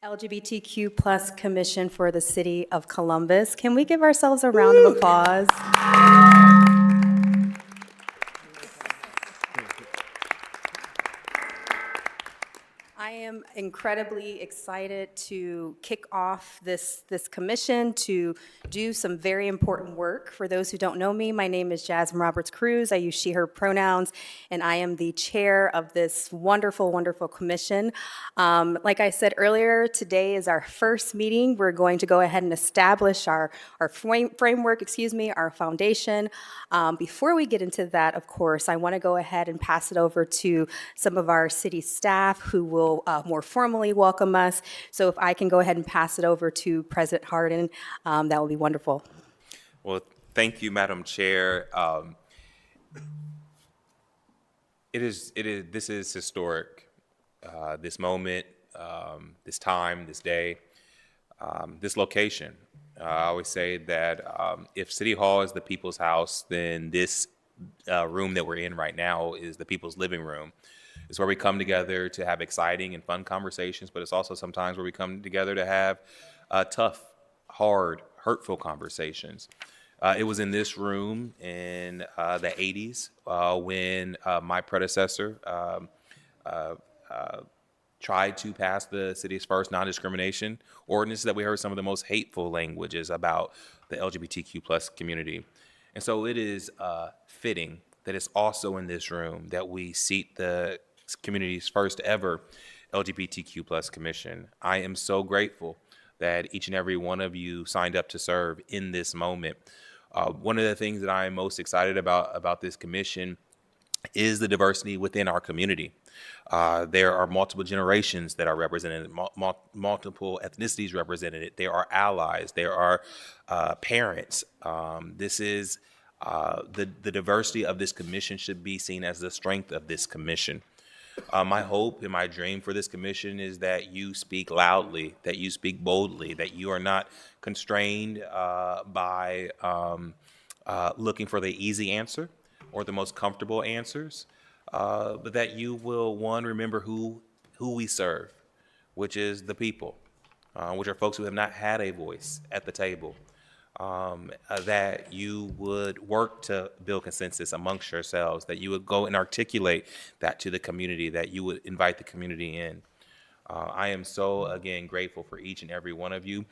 LGBTQ plus Commission for the City of Columbus. Can we give ourselves a round of applause? I am incredibly excited to kick off this commission to do some very important work. For those who don't know me, my name is Jasmine Roberts-Cruz. I use she, her pronouns, and I am the chair of this wonderful, wonderful commission. Like I said earlier, today is our first meeting. We're going to go ahead and establish our framework, our foundation. Before we get into that, of course, I want to go ahead and pass it over to some of our city staff who will more formally welcome us. So if I can go ahead and pass it over to President Harden, that would be wonderful. Well, thank you, Madam Chair. This is historic. This moment, this time, this day, this location. I always say that if City Hall is the people's house, then this room that we're in right now is the people's living room. It's where we come together to have exciting and fun conversations, but it's also sometimes where we come together to have tough, hard, hurtful conversations. It was in this room in the 80s when my predecessor tried to pass the city's first non-discrimination ordinance that we heard some of the most hateful languages about the LGBTQ plus community. And so it is fitting that it's also in this room that we seat the community's first ever LGBTQ plus commission. I am so grateful that each and every one of you signed up to serve in this moment. One of the things that I am most excited about this commission is the diversity within our community. There are multiple generations that are represented, multiple ethnicities represented. There are allies, there are parents. This is the diversity of this commission should be seen as the strength of this commission. My hope and my dream for this commission is that you speak loudly, that you speak boldly, that you are not constrained by looking for the easy answer or the most comfortable answers, but that you will, one, remember who we serve, which is the people, which are folks who have not had a voice at the table. That you would work to build consensus amongst yourselves, that you would go and articulate that to the community, that you would invite the community in. I am so, again, grateful for each and every one of you.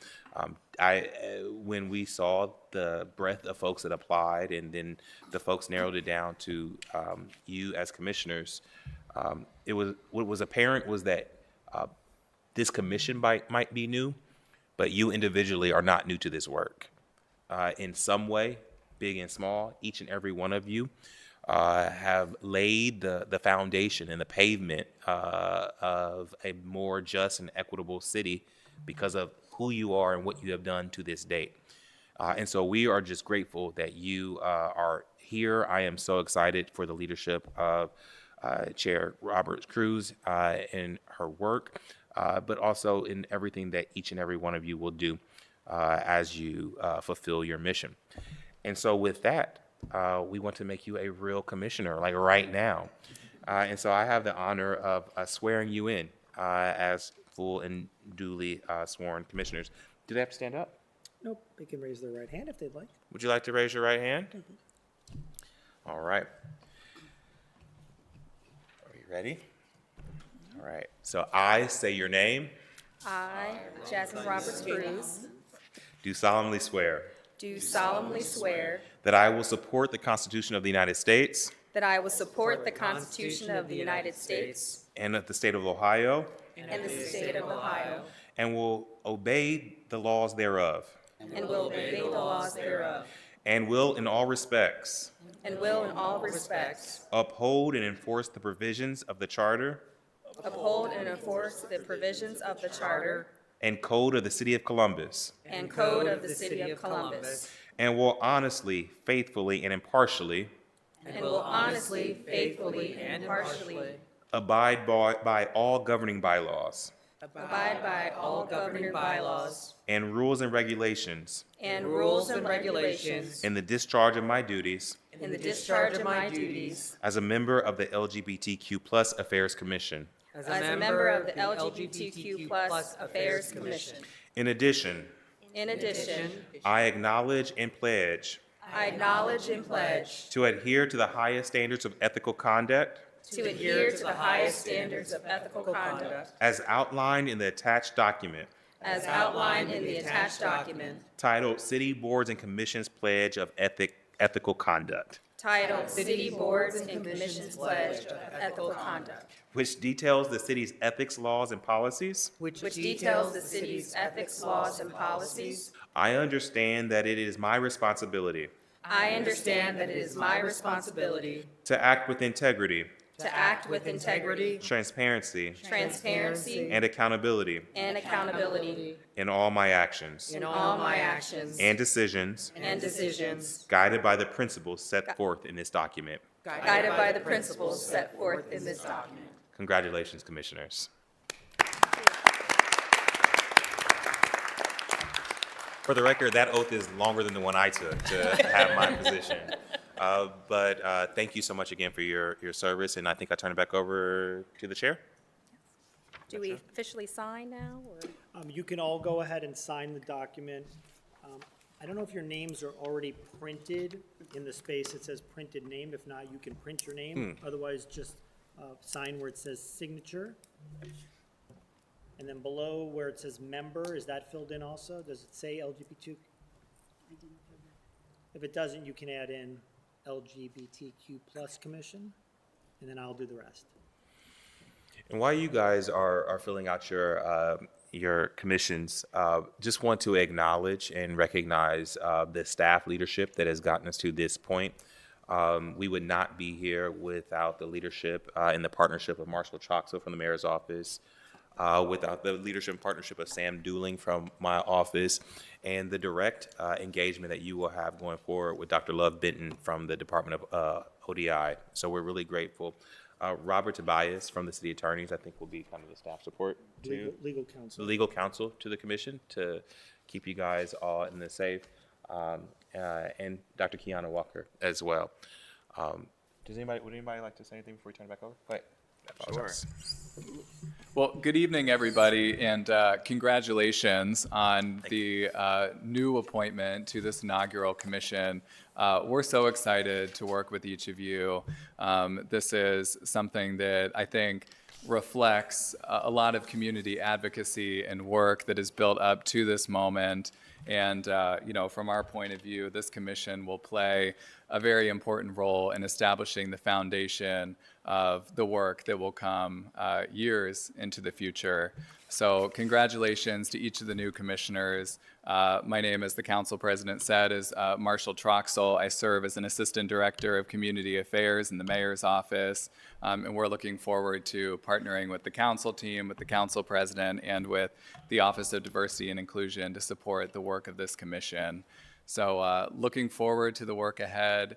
When we saw the breadth of folks that applied and then the folks narrowed it down to you as commissioners, what was apparent was that this commission might be new, but you individually are not new to this work. In some way, big and small, each and every one of you have laid the foundation and the pavement of a more just and equitable city because of who you are and what you have done to this date. And so we are just grateful that you are here. I am so excited for the leadership of Chair Roberts-Cruz in her work, but also in everything that each and every one of you will do as you fulfill your mission. And so with that, we want to make you a real commissioner, like right now. And so I have the honor of swearing you in as full and duly sworn commissioners. Do they have to stand up? Nope, they can raise their right hand if they'd like. Would you like to raise your right hand? Mm-hmm. All right. Are you ready? All right. So I say your name. I, Jasmine Roberts-Cruz, Do solemnly swear do solemnly swear that I will support the Constitution of the United States that I will support the Constitution of the United States and of the state of Ohio, and the state of Ohio, and will obey the laws thereof, and will obey the laws thereof, and will in all respects and will in all respects uphold and enforce the provisions of the Charter uphold and enforce the provisions of the Charter and Code of the City of Columbus, and Code of the City of Columbus, and will honestly, faithfully, and impartially and will honestly, faithfully, and impartially abide by all governing bylaws abide by all governing bylaws and rules and regulations and rules and regulations in the discharge of my duties in the discharge of my duties as a member of the LGBTQ Plus Affairs Commission, as a member of the LGBTQ+ Affairs Commission. In addition, In addition, I acknowledge and pledge I acknowledge and pledge to adhere to the highest standards of ethical conduct to adhere to the highest standards of ethical conduct as outlined in the attached document as outlined in the attached document titled City Boards and Commissions Pledge of Ethical Conduct, titled City Boards and Commissions Pledge of Ethical Conduct, which details the city's ethics laws and policies. which details the city's ethics laws and policies. I understand that it is my responsibility I understand that it is my responsibility to act with integrity, to act with integrity, transparency, transparency, and accountability and accountability in all my actions in all my actions and decisions, and decisions, guided by the principles set forth in this document. guided by the principles set forth in this document. Congratulations, Commissioners. For the record, that oath is longer than the one I took to have my position. But thank you so much again for your service, and I think I turn it back over to the chair. Do we officially sign now, or? You can all go ahead and sign the document. I don't know if your names are already printed in the space that says printed name. If not, you can print your name. Otherwise, just sign where it says signature. And then below where it says member, is that filled in also? Does it say LGBTQ? If it doesn't, you can add in LGBTQ+ commission, and then I'll do the rest. And while you guys are filling out your commissions, just want to acknowledge and recognize the staff leadership that has gotten us to this point. We would not be here without the leadership and the partnership of Marshall Troxell from the mayor's office, without the leadership and partnership of Sam Dooling from my office, and the direct engagement that you will have going forward with Dr. Love Benton from the Department of ODI. So we're really grateful. Robert Tobias from the city attorneys, I think, will be kind of the staff support to Legal counsel. legal counsel to the commission to keep you guys all in the safe, and Dr. Kiana Walker as well. Would anybody like to say anything before we turn it back over? Go ahead. I apologize. Well, good evening, everybody, and congratulations on the new appointment to this inaugural commission. We're so excited to work with each of you. This is something that I think reflects a lot of community advocacy and work that is built up to this moment. And, from our point of view, this commission will play a very important role in establishing the foundation of the work that will come years into the future. So congratulations to each of the new commissioners. My name, as the council president said, is Marshall Troxell. I serve as an assistant director of community affairs in the mayor's office, and we're looking forward to partnering with the council team, with the council president, and with the Office of Diversity and Inclusion to support the work of this commission. So looking forward to the work ahead.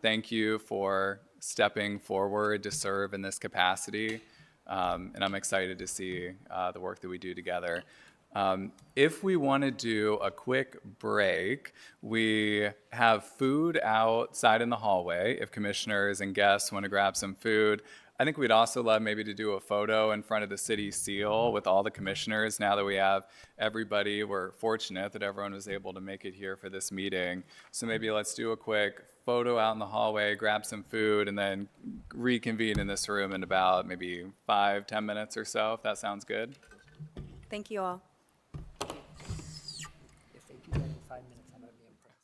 Thank you for stepping forward to serve in this capacity. And I'm excited to see the work that we do together. If we want to do a quick break, we have food outside in the hallway if commissioners and guests want to grab some food. I think we'd also love maybe to do a photo in front of the city seal with all the commissioners. Now that we have everybody, we're fortunate that everyone was able to make it here for this meeting. So maybe let's do a quick photo out in the hallway, grab some food, and then reconvene in this room in about maybe 5-10 minutes or so, if that sounds good. Thank you all. If they do that in 5 minutes, I'm gonna be impressed.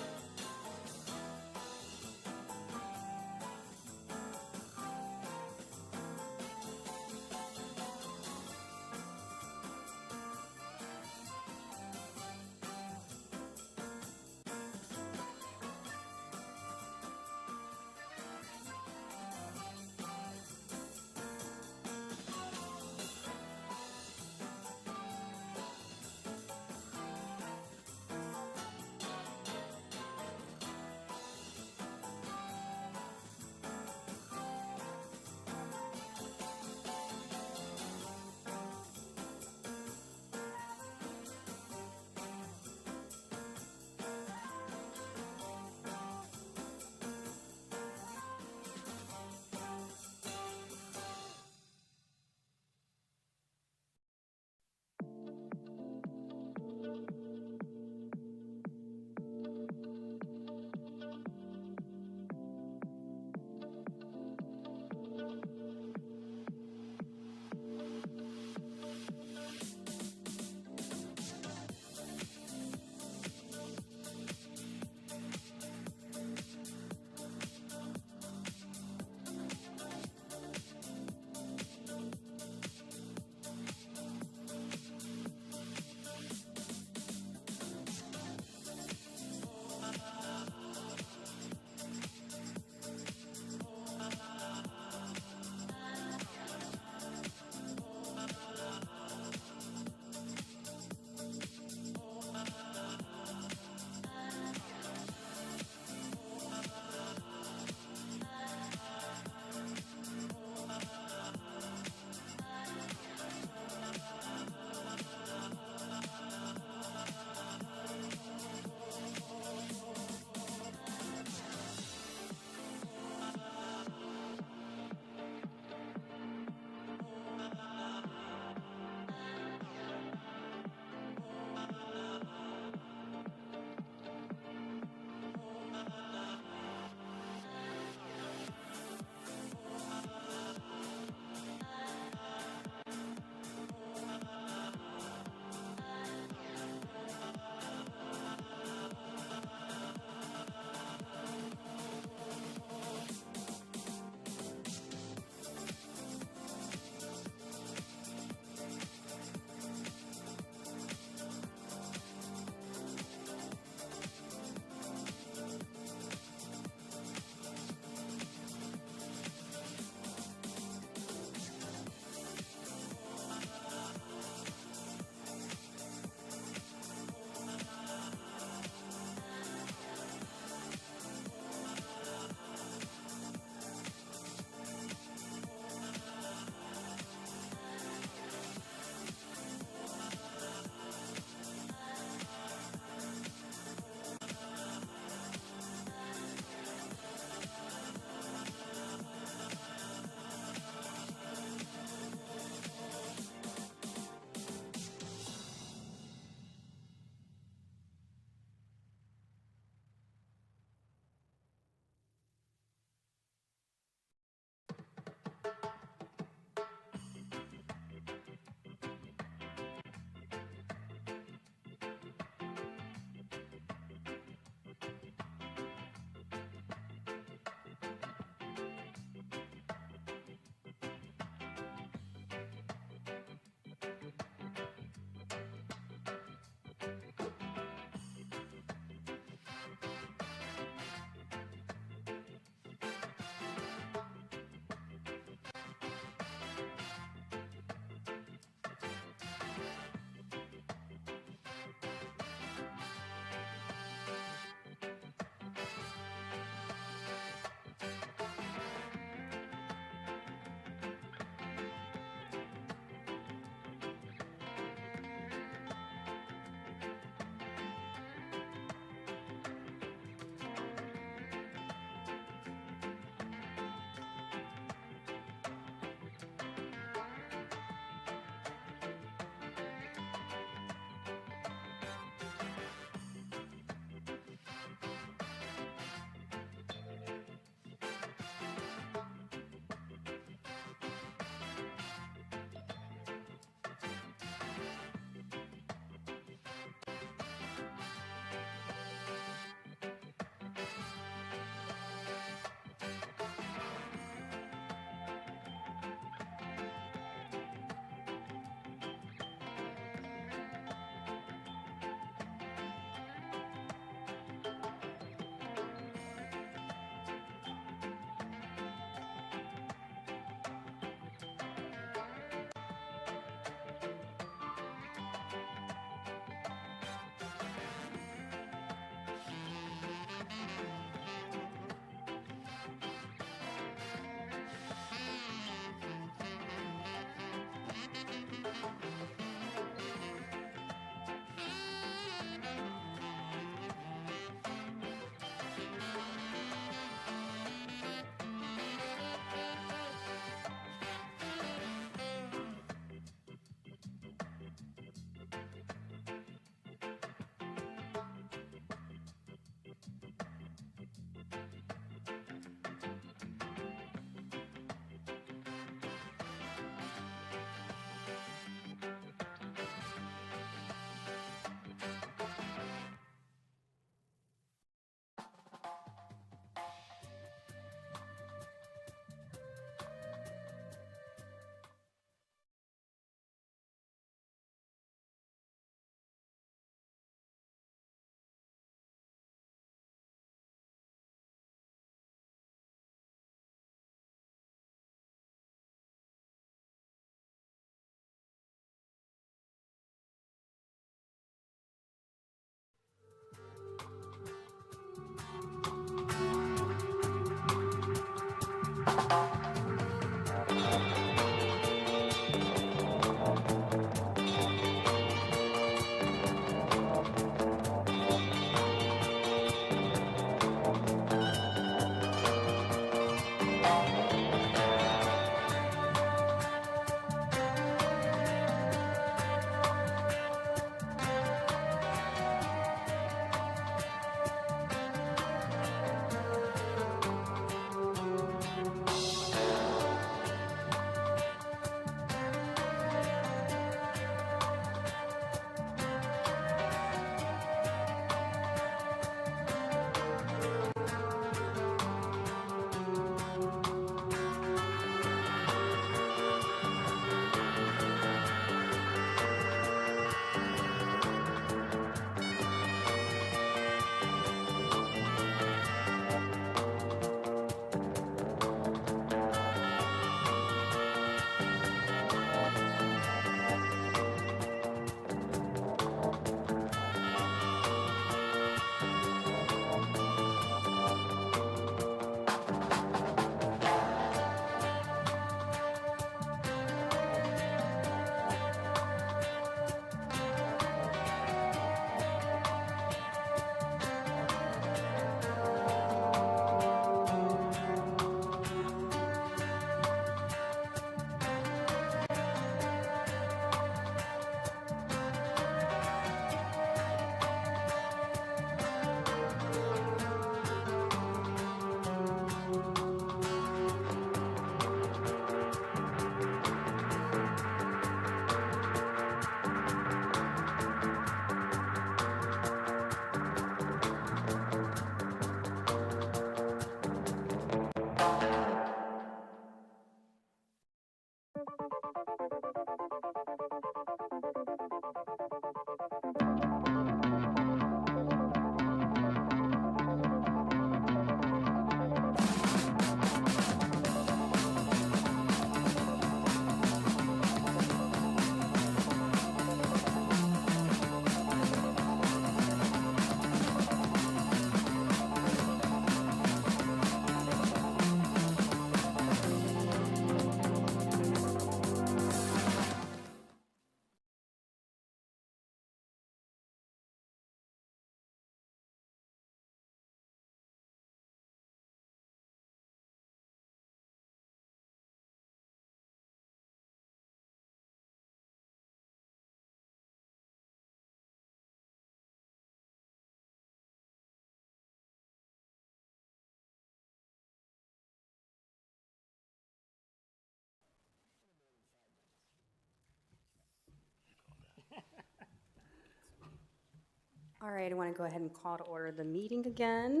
All right, I want to go ahead and call to order the meeting again.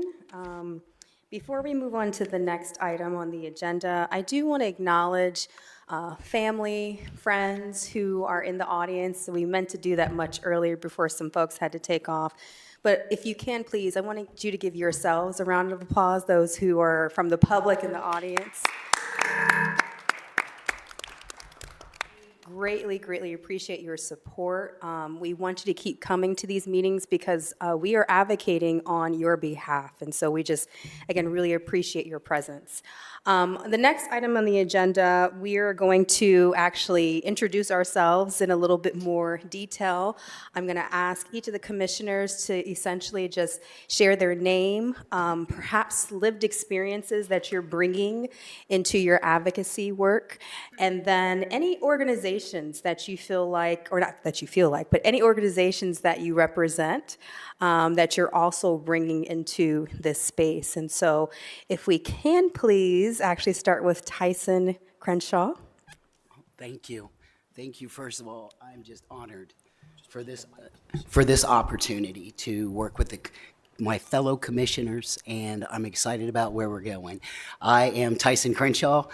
Before we move on to the next item on the agenda, I do want to acknowledge family, friends who are in the audience. We meant to do that much earlier before some folks had to take off. But if you can, please, I want you to give yourselves a round of applause, those who are from the public in the audience. Greatly, greatly appreciate your support. We want you to keep coming to these meetings because we are advocating on your behalf. And so we just, again, really appreciate your presence. The next item on the agenda, we are going to actually introduce ourselves in a little bit more detail. I'm going to ask each of the commissioners to essentially just share their name, perhaps lived experiences that you're bringing into your advocacy work, and then any organizations that you feel like, or not that you feel like, but any organizations that you represent that you're also bringing into this space. And so if we can please actually start with Tyson Crenshaw. Thank you. Thank you. First of all, I'm just honored for this opportunity to work with my fellow commissioners, and I'm excited about where we're going. I am Tyson Crenshaw,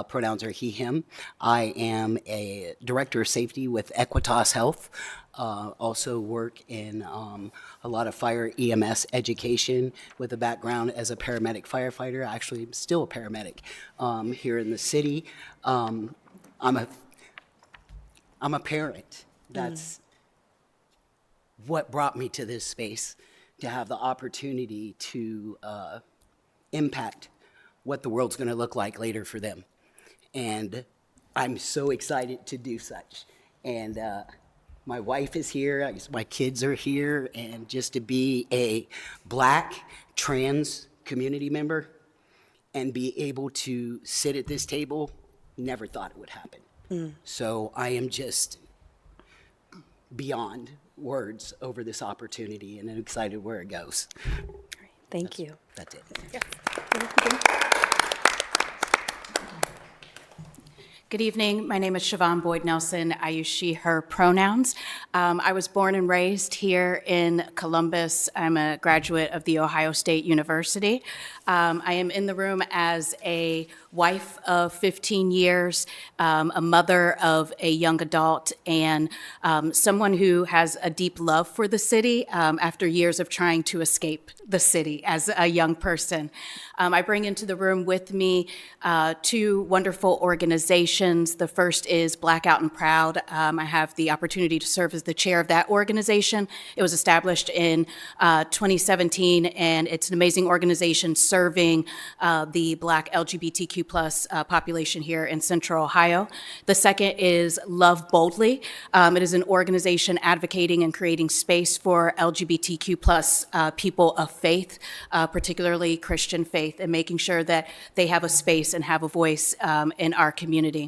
pronouns are he, him. I am a director of safety with Equitas Health. Also work in a lot of fire EMS education with a background as a paramedic firefighter. Actually, I'm still a paramedic here in the city. I'm a parent. That's what brought me to this space, to have the opportunity to impact what the world's going to look like later for them. And I'm so excited to do such. And my wife is here, my kids are here, and just to be a Black trans community member and be able to sit at this table, never thought it would happen. So I am just beyond words over this opportunity, and I'm excited where it goes. Thank you. That's it. Good evening. My name is Siobhan Boyd Nelson. I use she, her pronouns. I was born and raised here in Columbus. I'm a graduate of The Ohio State University. I am in the room as a wife of 15 years, a mother of a young adult, and someone who has a deep love for the city after years of trying to escape the city as a young person. I bring into the room with me two wonderful organizations. The first is Blackout and Proud. I have the opportunity to serve as the chair of that organization. It was established in 2017, and it's an amazing organization serving the Black LGBTQ plus population here in Central Ohio. The second is Love Boldly. It is an organization advocating and creating space for LGBTQ plus people of faith, particularly Christian faith, and making sure that they have a space and have a voice in our community.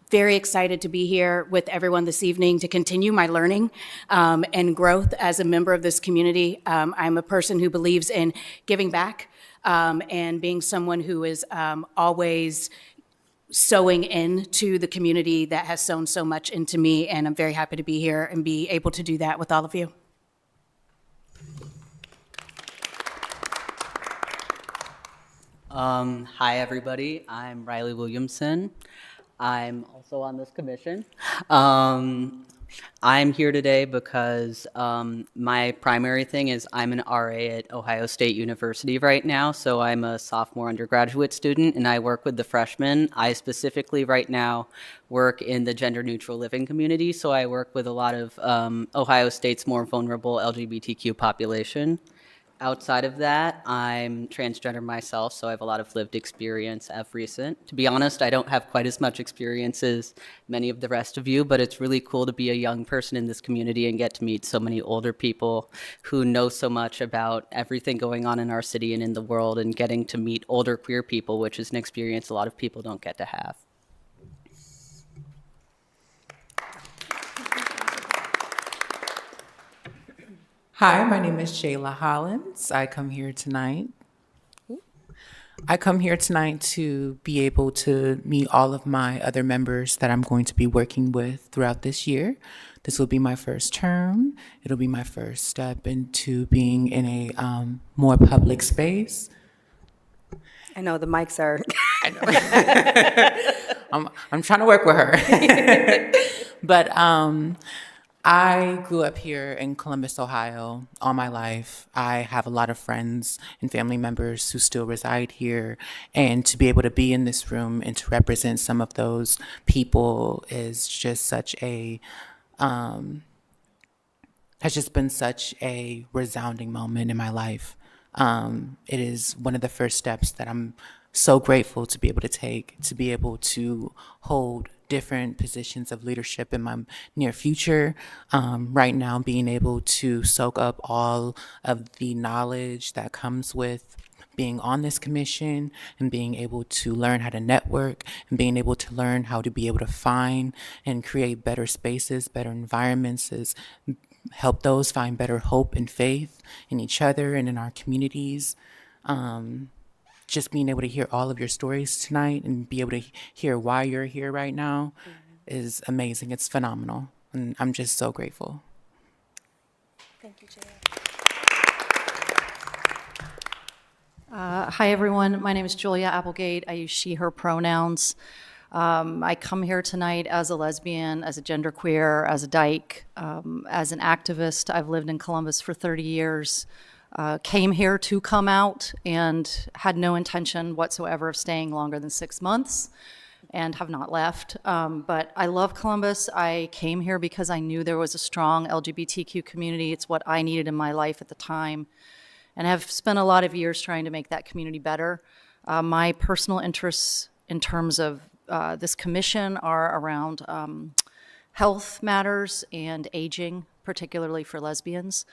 Very excited to be here with everyone this evening to continue my learning and growth as a member of this community. I'm a person who believes in giving back and being someone who is always sowing into the community that has sown so much into me, and I'm very happy to be here and be able to do that with all of you. Hi, everybody. I'm Riley Williamson. I'm also on this commission. I'm here today because my primary thing is I'm an RA at Ohio State University right now, so I'm a sophomore undergraduate student, and I work with the freshmen. I specifically right now work in the gender-neutral living community, so I work with a lot of Ohio State's more vulnerable LGBTQ population. Outside of that, I'm transgender myself, so I have a lot of lived experience of recent. To be honest, I don't have quite as much experience as many of the rest of you, but it's really cool to be a young person in this community and get to meet so many older people who know so much about everything going on in our city and in the world, and getting to meet older queer people, which is an experience a lot of people don't get to have. Hi, my name is Jayla Hollins. I come here tonight I come here tonight to be able to meet all of my other members that I'm going to be working with throughout this year. This will be my first term. It'll be my first step into being in a more public space. I know the mics are. I'm trying to work with her. But I grew up here in Columbus, Ohio, all my life. I have a lot of friends and family members who still reside here. And to be able to be in this room and to represent some of those people is just such a, has just been such a resounding moment in my life. It is one of the first steps that I'm so grateful to be able to take, to be able to hold different positions of leadership in my near future. Right now, being able to soak up all of the knowledge that comes with being on this commission and being able to learn how to network and being able to learn how to be able to find and create better spaces, better environments, is help those find better hope and faith in each other and in our communities. Just being able to hear all of your stories tonight and be able to hear why you're here right now is amazing. It's phenomenal. And I'm just so grateful. Thank you, Jaya. Hi, everyone. My name is Julia Applegate. I use she, her pronouns. I come here tonight as a lesbian, as a genderqueer, as a dyke, as an activist. I've lived in Columbus for 30 years. Came here to come out and had no intention whatsoever of staying longer than 6 months and have not left. But I love Columbus. I came here because I knew there was a strong LGBTQ community. It's what I needed in my life at the time, and have spent a lot of years trying to make that community better. My personal interests in terms of this commission are around health matters and aging, particularly for lesbians.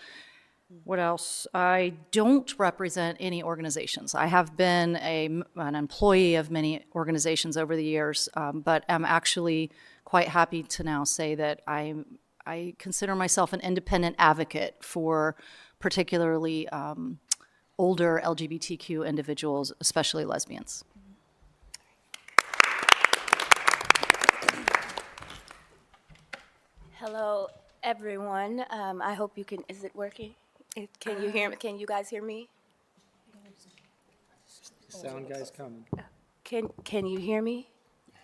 What else? I don't represent any organizations. I have been an employee of many organizations over the years, but I'm actually quite happy to now say that I consider myself an independent advocate for particularly older LGBTQ individuals, especially lesbians. Hello, everyone. I hope you can, is it working? Can you hear me? Can you guys hear me? Sound guy's coming. Can you hear me?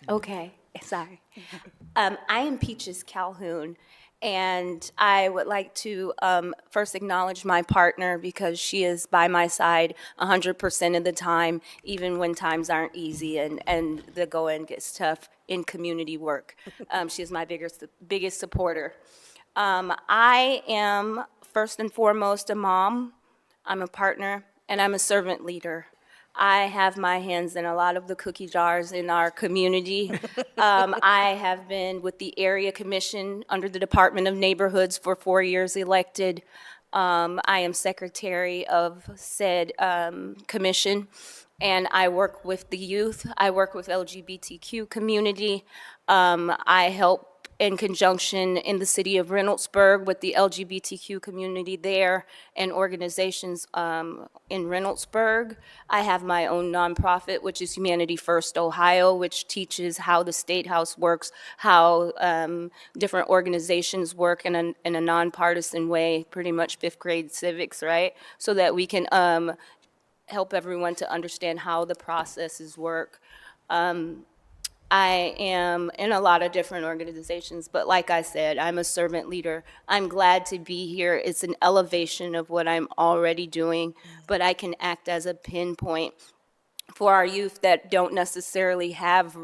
Okay, sorry. I am Peaches Calhoun, and I would like to first acknowledge my partner because she is by my side 100% of the time, even when times aren't easy and the going gets tough in community work. She is my biggest supporter. I am first and foremost a mom, I'm a partner, and I'm a servant leader. I have my hands in a lot of the cookie jars in our community. I have been with the Area Commission under the Department of Neighborhoods for 4 years elected. I am secretary of said commission, and I work with the youth. I work with LGBTQ community. I help in conjunction in the city of Reynoldsburg with the LGBTQ community there and organizations in Reynoldsburg. I have my own nonprofit, which is Humanity First Ohio, which teaches how the State House works, how different organizations work in a nonpartisan way, pretty much fifth grade civics, right? So that we can help everyone to understand how the processes work. I am in a lot of different organizations, but like I said, I'm a servant leader. I'm glad to be here. It's an elevation of what I'm already doing, but I can act as a pinpoint for our youth that don't necessarily have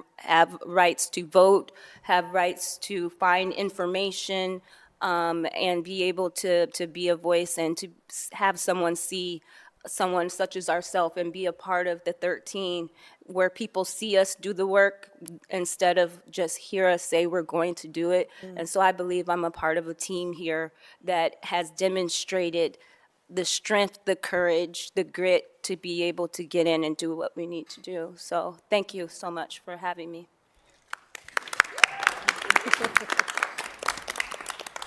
rights to vote, have rights to find information, and be able to be a voice and to have someone see someone such as ourselves and be a part of the 13, where people see us do the work instead of just hear us say we're going to do it. And so I believe I'm a part of a team here that has demonstrated the strength, the courage, the grit to be able to get in and do what we need to do. So thank you so much for having me.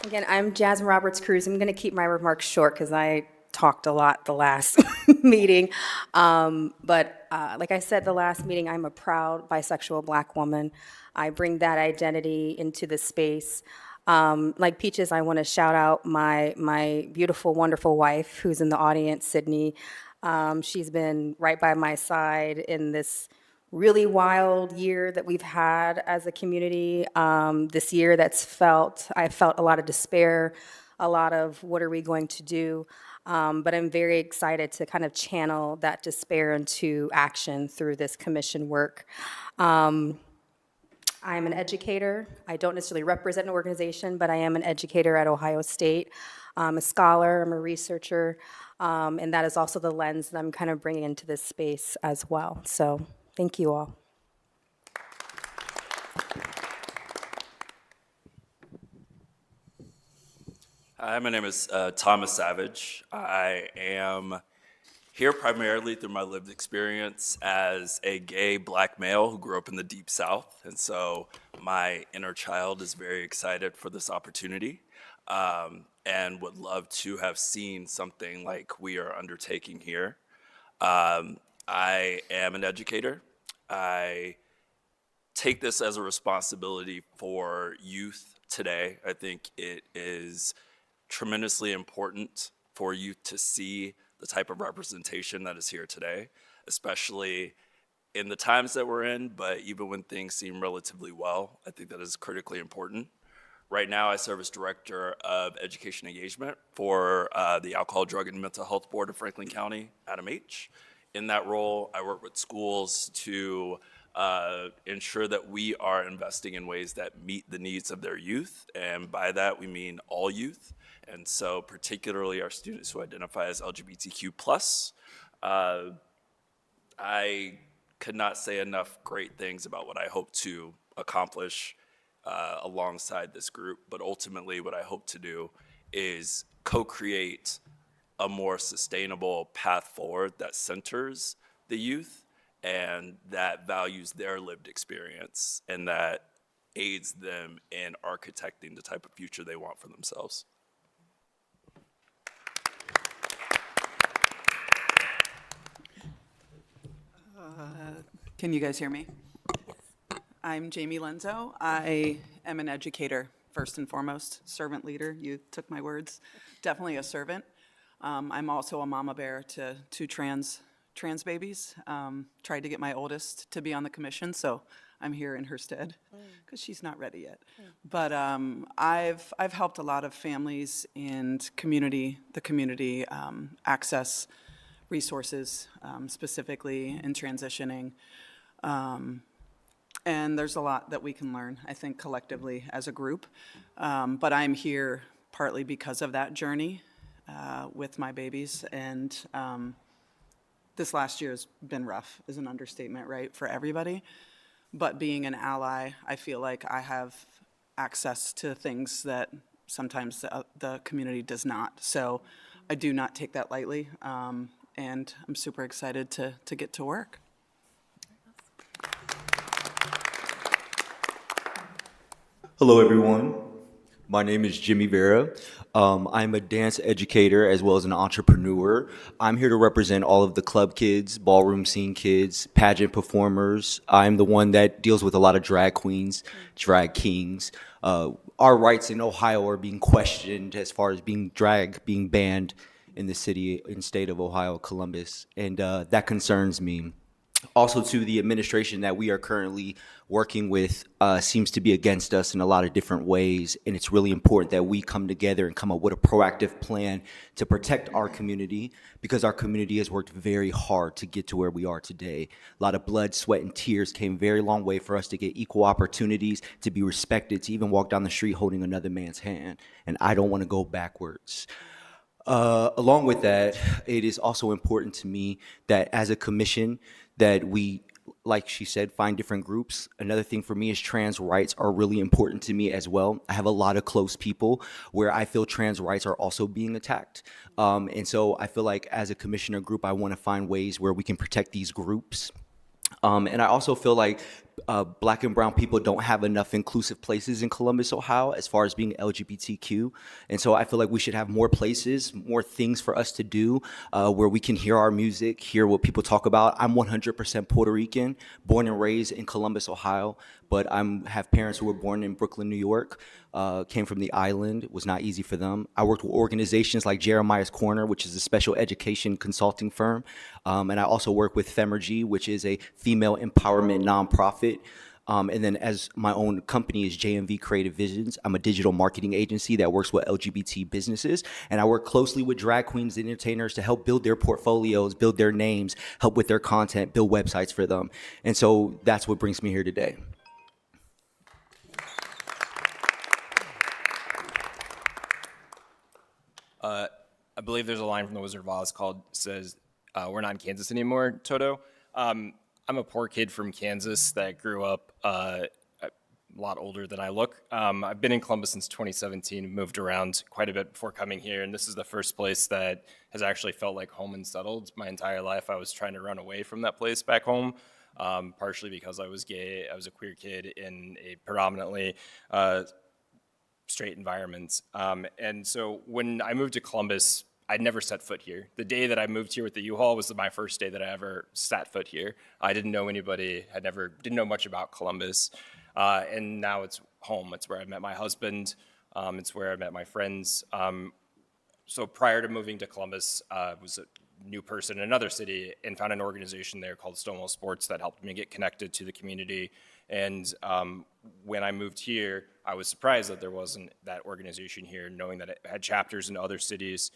Again, I'm Jasmine Roberts Cruz. I'm going to keep my remarks short because I talked a lot the last meeting. But like I said, the last meeting, I'm a proud bisexual Black woman. I bring that identity into the space. Like Peaches, I want to shout out my beautiful, wonderful wife who's in the audience, Sydney. She's been right by my side in this really wild year that we've had as a community. This year I felt a lot of despair, a lot of what are we going to do? But I'm very excited to kind of channel that despair into action through this commission work. I'm an educator. I don't necessarily represent an organization, but I am an educator at Ohio State. I'm a scholar, I'm a researcher, and that is also the lens that I'm kind of bringing into this space as well. So thank you all. Hi, my name is Thomas Savage. I am here primarily through my lived experience as a gay Black male who grew up in the Deep South. And so my inner child is very excited for this opportunity and would love to have seen something like we are undertaking here. I am an educator. I take this as a responsibility for youth today. I think it is tremendously important for youth to see the type of representation that is here today, especially in the times that we're in, but even when things seem relatively well, I think that is critically important. Right now, I serve as Director of Education Engagement for the Alcohol, Drug, and Mental Health Board of Franklin County, Adam H. In that role, I work with schools to ensure that we are investing in ways that meet the needs of their youth, and by that we mean all youth. And so particularly our students who identify as LGBTQ+. I could not say enough great things about what I hope to accomplish alongside this group, but ultimately what I hope to do is co-create a more sustainable path forward that centers the youth and that values their lived experience and that aids them in architecting the type of future they want for themselves. Can you guys hear me? I'm Jamie Lenzo. I am an educator, first and foremost, servant leader. You took my words. Definitely a servant. I'm also a mama bear to two trans babies. Tried to get my oldest to be on the commission, so I'm here in her stead because she's not ready yet. But I've helped a lot of families and the community access resources, specifically in transitioning. And there's a lot that we can learn, I think, collectively as a group. But I'm here partly because of that journey with my babies. And this last year has been rough, is an understatement, right, for everybody. But being an ally, I feel like I have access to things that sometimes the community does not. So I do not take that lightly. And I'm super excited to get to work. Hello, everyone. My name is Jimmy Vera. I'm a dance educator as well as an entrepreneur. I'm here to represent all of the club kids, ballroom scene kids, pageant performers. I'm the one that deals with a lot of drag queens, drag kings. Our rights in Ohio are being questioned as far as being banned in the city and state of Ohio, Columbus, and that concerns me. Also, to the administration that we are currently working with seems to be against us in a lot of different ways, and it's really important that we come together and come up with a proactive plan to protect our community, because our community has worked very hard to get to where we are today. A lot of blood, sweat, and tears came a very long way for us to get equal opportunities, to be respected, to even walk down the street holding another man's hand, and I don't want to go backwards. Along with that, it is also important to me that as a commission that we, like she said, find different groups. Another thing for me is trans rights are really important to me as well. I have a lot of close people where I feel trans rights are also being attacked. And so I feel like as a commissioner group, I want to find ways where we can protect these groups. And I also feel like Black and brown people don't have enough inclusive places in Columbus, Ohio, as far as being LGBTQ. And so I feel like we should have more places, more things for us to do where we can hear our music, hear what people talk about. I'm 100% Puerto Rican, born and raised in Columbus, Ohio, but I have parents who were born in Brooklyn, New York, came from the island. It was not easy for them. I worked with organizations like Jeremiah's Corner, which is a special education consulting firm. And I also work with Femergy, which is a female empowerment nonprofit. And then as my own company is JMV Creative Visions. I'm a digital marketing agency that works with LGBT businesses. And I work closely with drag queens and entertainers to help build their portfolios, build their names, help with their content, build websites for them. And so that's what brings me here today. I believe there's a line from The Wizard of Oz says, we're not in Kansas anymore, Toto. I'm a poor kid from Kansas that grew up a lot older than I look. I've been in Columbus since 2017, moved around quite a bit before coming here, and this is the first place that has actually felt like home and settled. My entire life I was trying to run away from that place back home, partially because I was gay. I was a queer kid in a predominantly straight environment. And so when I moved to Columbus, I'd never set foot here. The day that I moved here with the U-Haul was my first day that I ever sat foot here. I didn't know anybody, didn't know much about Columbus. And now it's home. It's where I met my husband. It's where I met my friends. So prior to moving to Columbus, I was a new person in another city and found an organization there called Stonewall Sports that helped me get connected to the community. And when I moved here, I was surprised that there wasn't that organization here, knowing that it had chapters in other cities.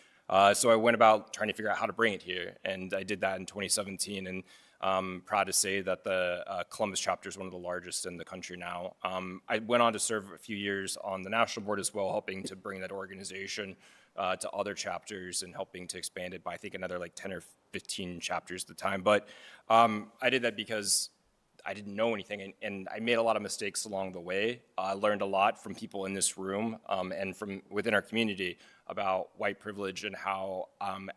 So I went about trying to figure out how to bring it here, and I did that in 2017, and I'm proud to say that the Columbus chapter is one of the largest in the country now. I went on to serve a few years on the national board as well, helping to bring that organization to other chapters and helping to expand it by, I think, another like 10 or 15 chapters at the time. But I did that because I didn't know anything, and I made a lot of mistakes along the way. I learned a lot from people in this room and from within our community about white privilege and how,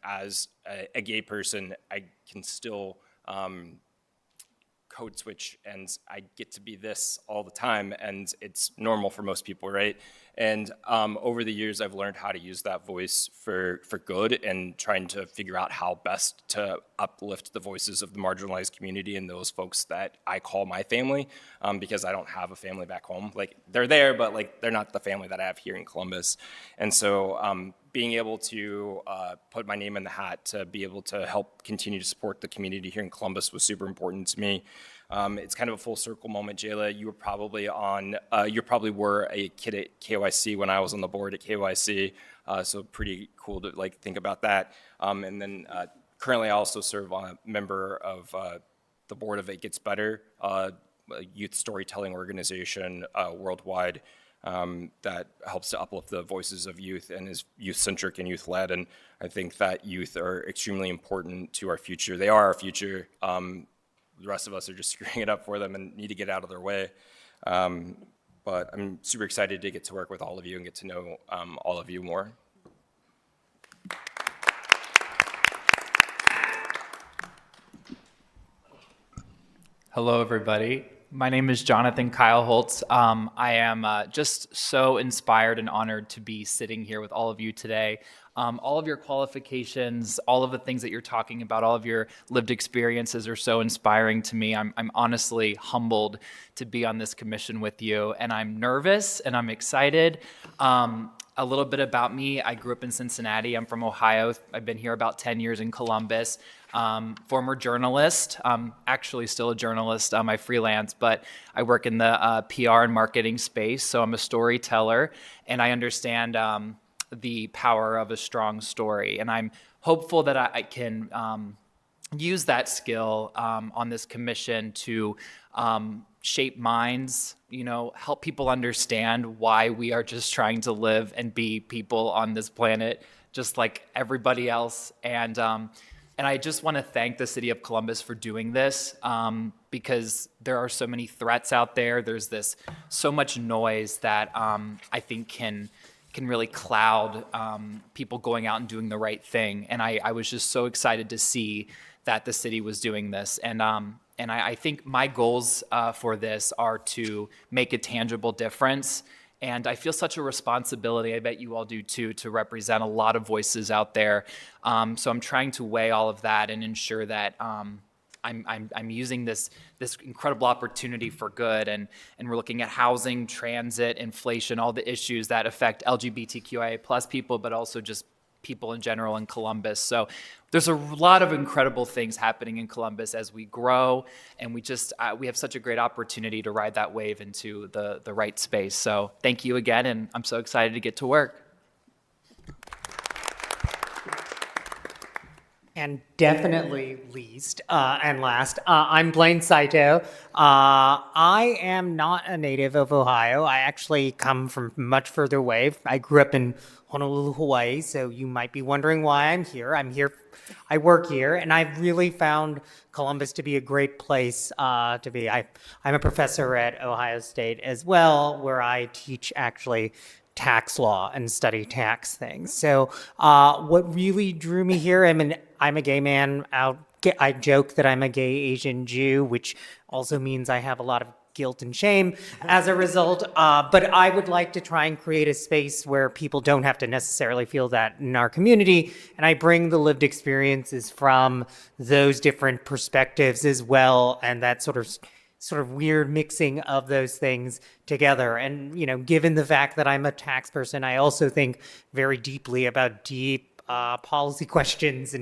as a gay person, I can still code switch and I get to be this all the time, and it's normal for most people, right? And over the years, I've learned how to use that voice for good and trying to figure out how best to uplift the voices of the marginalized community and those folks that I call my family, because I don't have a family back home. Like, they're there, but like they're not the family that I have here in Columbus. And so being able to put my name in the hat to be able to help continue to support the community here in Columbus was super important to me. It's kind of a full circle moment, Jayla. You were probably you probably were a kid at KYC when I was on the board at KYC, so pretty cool to like think about that. And then currently I also serve on a member of the board of It Gets Better, a youth storytelling organization worldwide that helps to uplift the voices of youth and is youth-centric and youth-led. And I think that youth are extremely important to our future. They are our future. The rest of us are just screwing it up for them and need to get out of their way. But I'm super excited to get to work with all of you and get to know all of you more. Hello, everybody. My name is Jonathan Kyle Holtz. I am just so inspired and honored to be sitting here with all of you today. All of your qualifications, all of the things that you're talking about, all of your lived experiences are so inspiring to me. I'm honestly humbled to be on this commission with you, and I'm nervous and I'm excited. A little bit about me, I grew up in Cincinnati. I'm from Ohio. I've been here about 10 years in Columbus. Former journalist, actually still a journalist. I freelance, but I work in the PR and marketing space, so I'm a storyteller, and I understand the power of a strong story. And I'm hopeful that I can use that skill on this commission to shape minds, help people understand why we are just trying to live and be people on this planet, just like everybody else. And I just want to thank the city of Columbus for doing this, because there are so many threats out there. There's so much noise that I think can really cloud people going out and doing the right thing. And I was just so excited to see that the city was doing this. And I think my goals for this are to make a tangible difference. And I feel such a responsibility, I bet you all do too, to represent a lot of voices out there. So I'm trying to weigh all of that and ensure that I'm using this incredible opportunity for good. And we're looking at housing, transit, inflation, all the issues that affect LGBTQIA plus people, but also just people in general in Columbus. So there's a lot of incredible things happening in Columbus as we grow, and we have such a great opportunity to ride that wave into the right space. So thank you again, and I'm so excited to get to work. And definitely least and last, I'm Blaine Saito. I am not a native of Ohio. I actually come from much further away. I grew up in Honolulu, Hawaii, so you might be wondering why I'm here. I work here, and I've really found Columbus to be a great place to be. I'm a professor at Ohio State as well, where I teach actually tax law and study tax things. So what really drew me here, I'm a gay man. I joke that I'm a gay Asian Jew, which also means I have a lot of guilt and shame as a result. But I would like to try and create a space where people don't have to necessarily feel that in our community. And I bring the lived experiences from those different perspectives as well, and that sort of weird mixing of those things together. And, given the fact that I'm a tax person, I also think very deeply about deep policy questions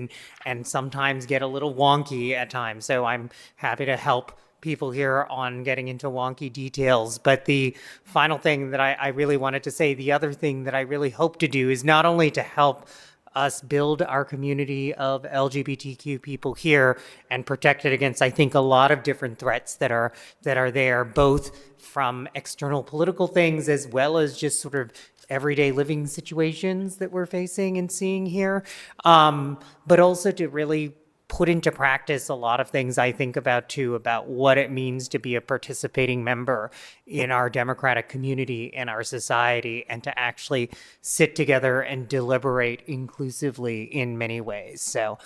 and sometimes get a little wonky at times. So I'm happy to help people here on getting into wonky details. But the final thing that I really wanted to say, the other thing that I really hope to do is not only to help us build our community of LGBTQ people here and protect it against, I think, a lot of different threats that are there, both from external political things as well as just sort of everyday living situations that we're facing and seeing here, but also to really put into practice a lot of things I think about too, about what it means to be a participating member in our democratic community and our society, and to actually sit together and deliberate inclusively in many ways. So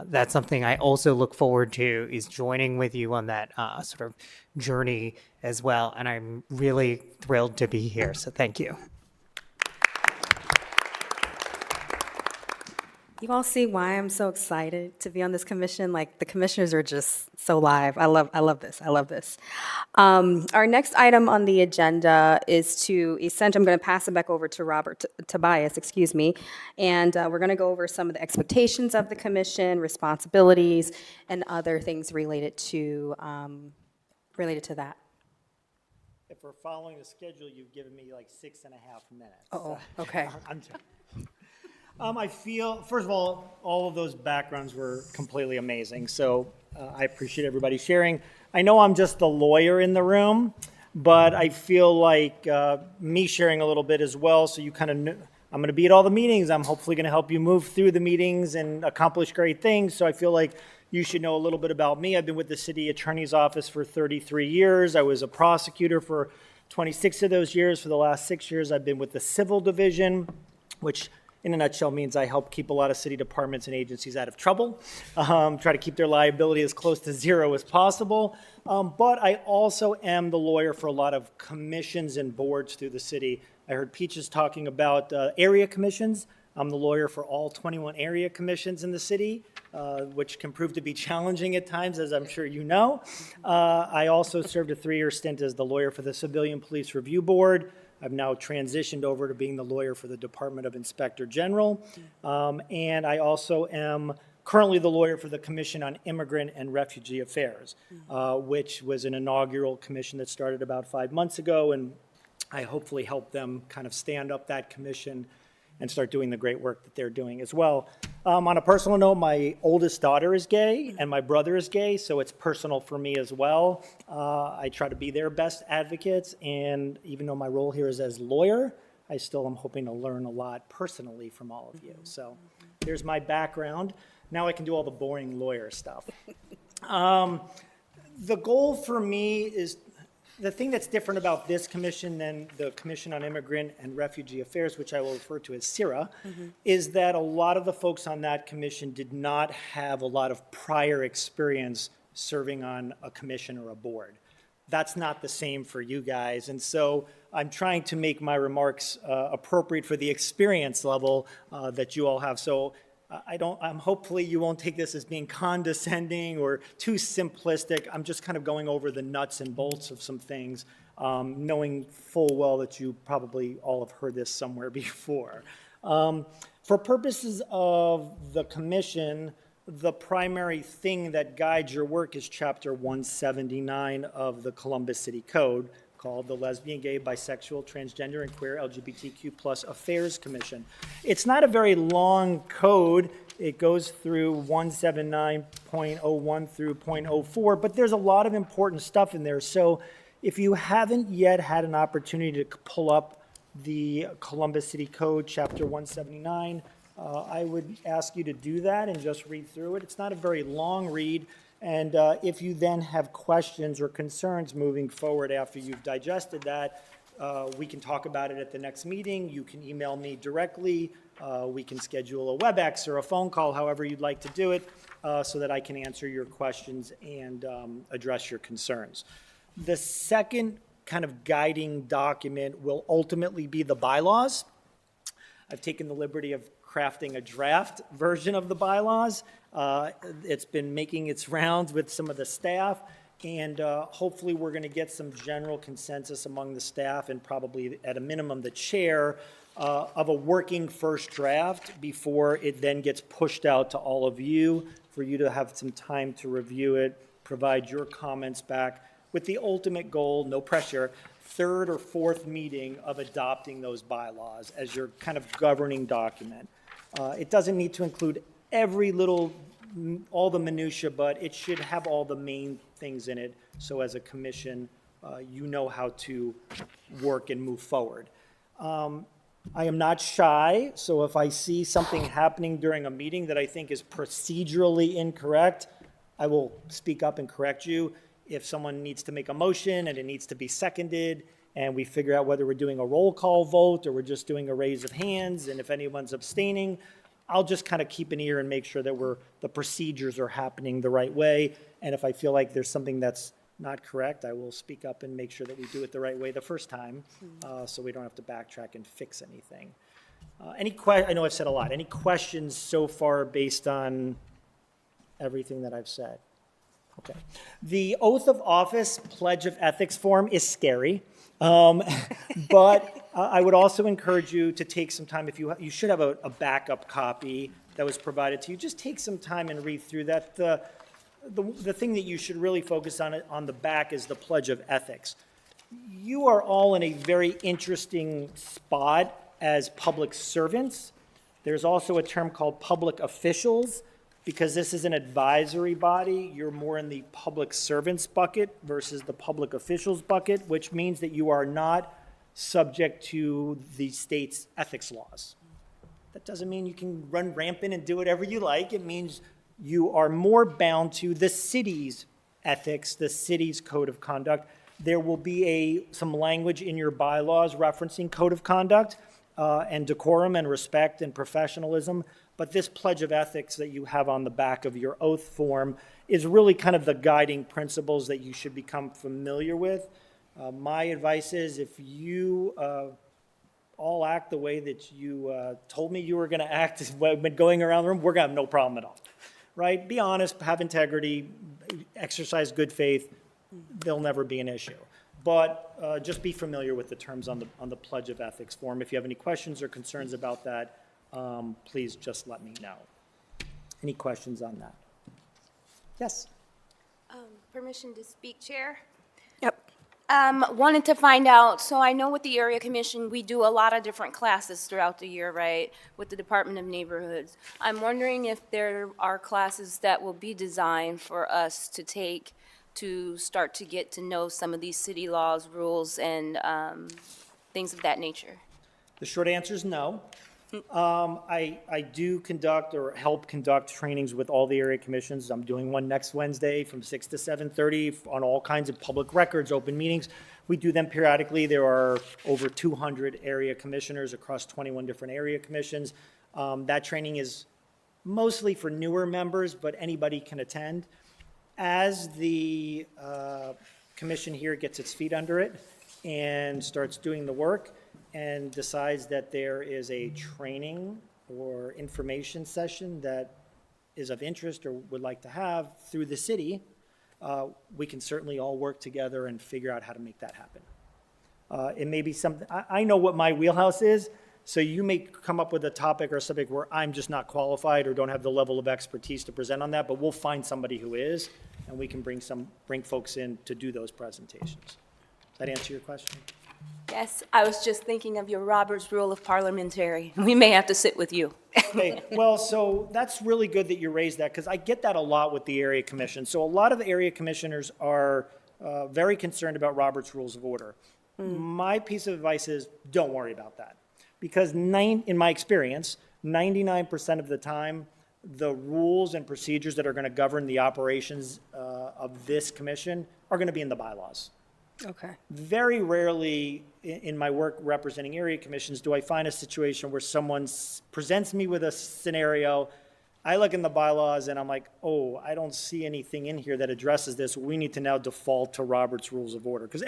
that's something I also look forward to, is joining with you on that sort of journey as well. And I'm really thrilled to be here. So thank you. You all see why I'm so excited to be on this commission? Like, the commissioners are just so live. I love this. I love this. Our next item on the agenda is I'm going to pass it back over to Tobias, and we're going to go over some of the expectations of the commission, responsibilities, and other things related to that. If we're following the schedule, you've given me like 6.5 minutes. Oh, okay. I'm joking. I feel, first of all of those backgrounds were completely amazing. So I appreciate everybody sharing. I know I'm just the lawyer in the room, but I feel like me sharing a little bit as well. So you kind of I'm going to be at all the meetings. I'm hopefully going to help you move through the meetings and accomplish great things. So I feel like you should know a little bit about me. I've been with the city attorney's office for 33 years. I was a prosecutor for 26 of those years. For the last 6 years, I've been with the civil division, which in a nutshell means I help keep a lot of city departments and agencies out of trouble, try to keep their liability as close to zero as possible. But I also am the lawyer for a lot of commissions and boards through the city. I heard Peaches talking about area commissions. I'm the lawyer for all 21 area commissions in the city, which can prove to be challenging at times, as I'm sure you know. I also served a 3-year stint as the lawyer for the Civilian Police Review Board. I've now transitioned over to being the lawyer for the Department of Inspector General. And I also am currently the lawyer for the Commission on Immigrant and Refugee Affairs, which was an inaugural commission that started about 5 months ago. And I hopefully helped them kind of stand up that commission and start doing the great work that they're doing as well. On a personal note, my oldest daughter is gay and my brother is gay, so it's personal for me as well. I try to be their best advocates, and even though my role here is as lawyer, I still am hoping to learn a lot personally from all of you. So there's my background. Now I can do all the boring lawyer stuff. The goal for me is, the thing that's different about this commission than the Commission on Immigrant and Refugee Affairs, which I will refer to as CIRA, is that a lot of the folks on that commission did not have a lot of prior experience serving on a commission or a board. That's not the same for you guys. And so I'm trying to make my remarks appropriate for the experience level that you all have. So I'm hopefully you won't take this as being condescending or too simplistic. I'm just kind of going over the nuts and bolts of some things, knowing full well that you probably all have heard this somewhere before. For purposes of the commission, the primary thing that guides your work is Chapter 179 of the Columbus City Code, called the Lesbian, Gay, Bisexual, Transgender, and Queer LGBTQ Plus Affairs Commission. It's not a very long code. It goes through 179.01 through .04, but there's a lot of important stuff in there. So if you haven't yet had an opportunity to pull up the Columbus City Code, Chapter 179, I would ask you to do that and just read through it. It's not a very long read. And if you then have questions or concerns moving forward after you've digested that, we can talk about it at the next meeting. You can email me directly. We can schedule a WebEx or a phone call, however you'd like to do it, so that I can answer your questions and address your concerns. The second kind of guiding document will ultimately be the bylaws. I've taken the liberty of crafting a draft version of the bylaws. It's been making its rounds with some of the staff, and hopefully we're going to get some general consensus among the staff and probably at a minimum the chair of a working first draft before it then gets pushed out to all of you for you to have some time to review it, provide your comments back with the ultimate goal, no pressure, third or fourth meeting of adopting those bylaws as your kind of governing document. It doesn't need to include every little, all the minutia, but it should have all the main things in it. So as a commission, you know how to work and move forward. I am not shy, so if I see something happening during a meeting that I think is procedurally incorrect, I will speak up and correct you. If someone needs to make a motion and it needs to be seconded, and we figure out whether we're doing a roll call vote or we're just doing a raise of hands, and if anyone's abstaining, I'll just kind of keep an ear and make sure that the procedures are happening the right way. And if I feel like there's something that's not correct, I will speak up and make sure that we do it the right way the first time, so we don't have to backtrack and fix anything. I know I've said a lot. Any questions so far based on everything that I've said? Okay. The oath of office pledge of ethics form is scary. But I would also encourage you to take some time, if you should have a backup copy that was provided to you, just take some time and read through that. The thing that you should really focus on the back is the Pledge of Ethics. You are all in a very interesting spot as public servants. There's also a term called public officials. Because this is an advisory body, you're more in the public servants bucket versus the public officials bucket, which means that you are not subject to the state's ethics laws. That doesn't mean you can run rampant and do whatever you like. It means you are more bound to the city's ethics, the city's code of conduct. There will be some language in your bylaws referencing code of conduct and decorum and respect and professionalism. But this Pledge of Ethics that you have on the back of your oath form is really kind of the guiding principles that you should become familiar with. My advice is if you all act the way that you told me you were going to act when going around the room, we're going to have no problem at all, right? Be honest, have integrity, exercise good faith. There'll never be an issue. But just be familiar with the terms on the Pledge of Ethics form. If you have any questions or concerns about that, please just let me know. Any questions on that? Yes? Permission to speak, Chair? Yep. Wanted to find out, so I know with the Area Commission, we do a lot of different classes throughout the year, right, with the Department of Neighborhoods. I'm wondering if there are classes that will be designed for us to take to start to get to know some of these city laws, rules, and things of that nature. The short answer is no. I do conduct or help conduct trainings with all the area commissions. I'm doing one next Wednesday from 6 to 7:30 on all kinds of public records, open meetings. We do them periodically. There are over 200 area commissioners across 21 different area commissions. That training is mostly for newer members, but anybody can attend. As the commission here gets its feet under it and starts doing the work and decides that there is a training or information session that is of interest or would like to have through the city, we can certainly all work together and figure out how to make that happen. It may be something, I know what my wheelhouse is, so you may come up with a topic or a subject where I'm just not qualified or don't have the level of expertise to present on that, but we'll find somebody who is, and we can bring folks in to do those presentations. Does that answer your question? Yes, I was just thinking of your Robert's Rule of Parliamentary. We may have to sit with you. Okay, well, so that's really good that you raised that, because I get that a lot with the area commission. So a lot of the area commissioners are very concerned about Robert's Rules of Order. My piece of advice is, don't worry about that. Because in my experience, 99% of the time, the rules and procedures that are going to govern the operations of this commission are going to be in the bylaws. Okay. Very rarely in my work representing area commissions do I find a situation where someone presents me with a scenario, I look in the bylaws and I'm like, oh, I don't see anything in here that addresses this. We need to now default to Robert's Rules of Order. Because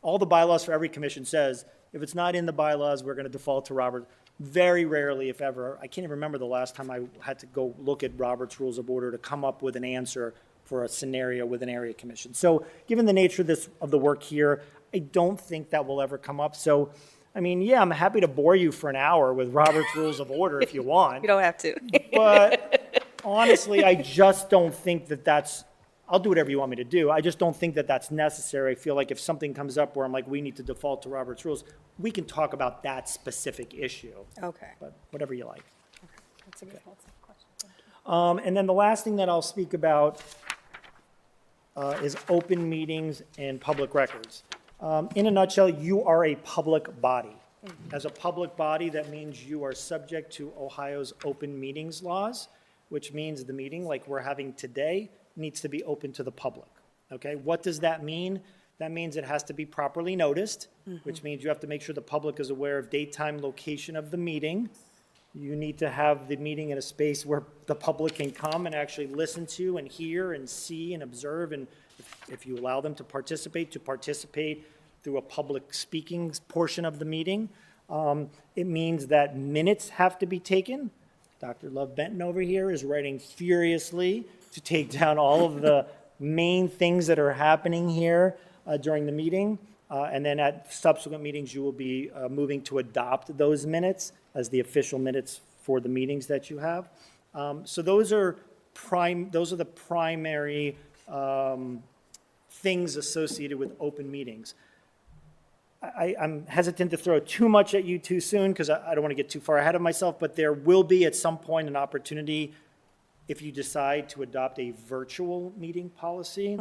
all the bylaws for every commission says, if it's not in the bylaws, we're going to default to Robert. Very rarely, if ever, I can't even remember the last time I had to go look at Robert's Rules of Order to come up with an answer for a scenario with an area commission. So given the nature of the work here, I don't think that will ever come up. So, I mean, yeah, I'm happy to bore you for an hour with Robert's Rules of Order if you want. You don't have to. But honestly, I just don't think that's, I'll do whatever you want me to do. I just don't think that that's necessary. I feel like if something comes up where I'm like, we need to default to Robert's Rules, we can talk about that specific issue. Okay. But whatever you like. That's a good question. And then the last thing that I'll speak about is open meetings and public records. In a nutshell, you are a public body. As a public body, that means you are subject to Ohio's open meetings laws, which means the meeting like we're having today needs to be open to the public. Okay, what does that mean? That means it has to be properly noticed, which means you have to make sure the public is aware of date, time, location of the meeting. You need to have the meeting in a space where the public can come and actually listen to and hear and see and observe, and if you allow them to participate through a public speaking portion of the meeting. It means that minutes have to be taken. Dr. Love Benton over here is writing furiously to take down all of the main things that are happening here during the meeting. And then at subsequent meetings, you will be moving to adopt those minutes as the official minutes for the meetings that you have. So those are the primary things associated with open meetings. I'm hesitant to throw too much at you too soon because I don't want to get too far ahead of myself, but there will be at some point an opportunity if you decide to adopt a virtual meeting policy.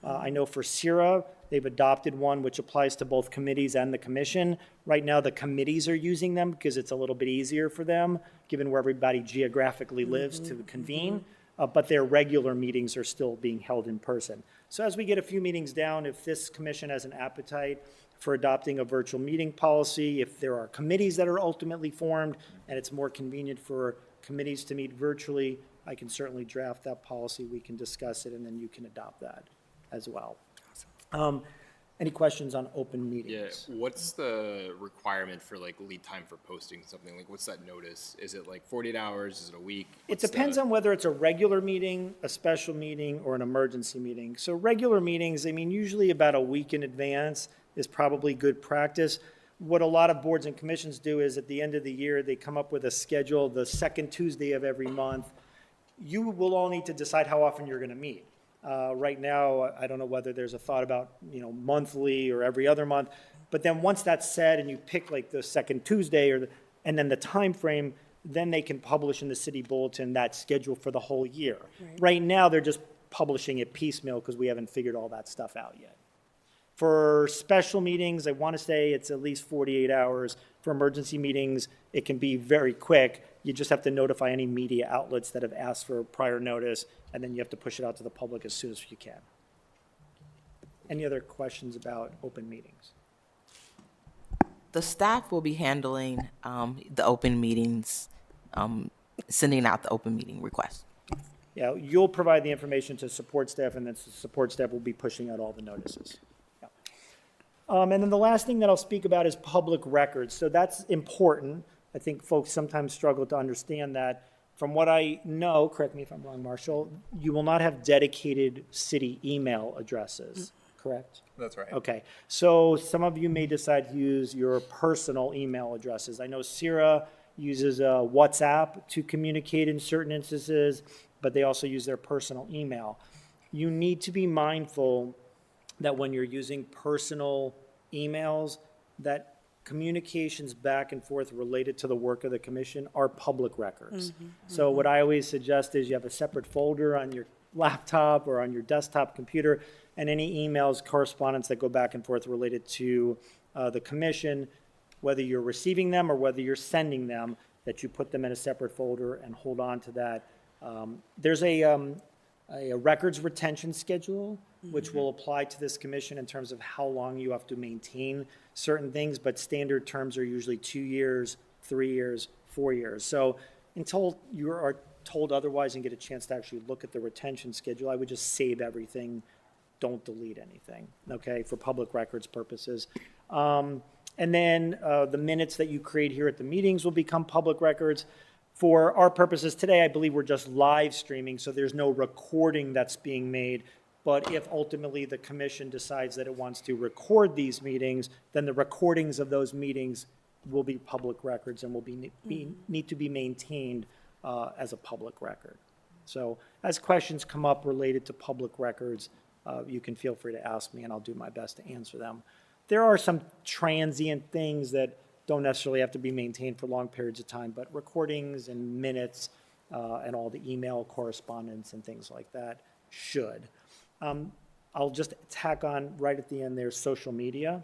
I know for CIRA, they've adopted one which applies to both committees and the commission. Right now, the committees are using them because it's a little bit easier for them, given where everybody geographically lives to convene, but their regular meetings are still being held in person. So as we get a few meetings down, if this commission has an appetite for adopting a virtual meeting policy, if there are committees that are ultimately formed and it's more convenient for committees to meet virtually, I can certainly draft that policy, we can discuss it, and then you can adopt that as well. Any questions on open meetings? Yeah, what's the requirement for like lead time for posting something? Like what's that notice? Is it like 48 hours? Is it a week? It depends on whether it's a regular meeting, a special meeting, or an emergency meeting. So regular meetings, I mean, usually about a week in advance is probably good practice. What a lot of boards and commissions do is at the end of the year, they come up with a schedule the second Tuesday of every month. You will all need to decide how often you're going to meet. Right now, I don't know whether there's a thought about, monthly or every other month, but then once that's said and you pick like the second Tuesday and then the time frame, then they can publish in the city bulletin that schedule for the whole year. Right now, they're just publishing it piecemeal because we haven't figured all that stuff out yet. For special meetings, I want to say it's at least 48 hours. For emergency meetings, it can be very quick. You just have to notify any media outlets that have asked for prior notice, and then you have to push it out to the public as soon as you can. Any other questions about open meetings? The staff will be handling the open meetings, sending out the open meeting request. Yeah, you'll provide the information to support staff, and then the support staff will be pushing out all the notices. Yeah. And then the last thing that I'll speak about is public records. So that's important. I think folks sometimes struggle to understand that. From what I know, correct me if I'm wrong, Marshall, you will not have dedicated city email addresses, correct? That's right. Okay, so some of you may decide to use your personal email addresses. I know Sierra uses WhatsApp to communicate in certain instances, but they also use their personal email. You need to be mindful that when you're using personal emails, that communications back and forth related to the work of the commission are public records. So what I always suggest is you have a separate folder on your laptop or on your desktop computer, and any emails, correspondence that go back and forth related to the commission, whether you're receiving them or whether you're sending them, that you put them in a separate folder and hold on to that. There's a records retention schedule, which will apply to this commission in terms of how long you have to maintain certain things, but standard terms are usually 2 years, 3 years, 4 years. So until you are told otherwise and get a chance to actually look at the retention schedule, I would just save everything, don't delete anything, okay, for public records purposes. And then the minutes that you create here at the meetings will become public records. For our purposes today, I believe we're just live streaming, so there's no recording that's being made. But if ultimately the commission decides that it wants to record these meetings, then the recordings of those meetings will be public records and will need to be maintained as a public record. So as questions come up related to public records, you can feel free to ask me and I'll do my best to answer them. There are some transient things that don't necessarily have to be maintained for long periods of time, but recordings and minutes and all the email correspondence and things like that should. I'll just tack on right at the end there, social media.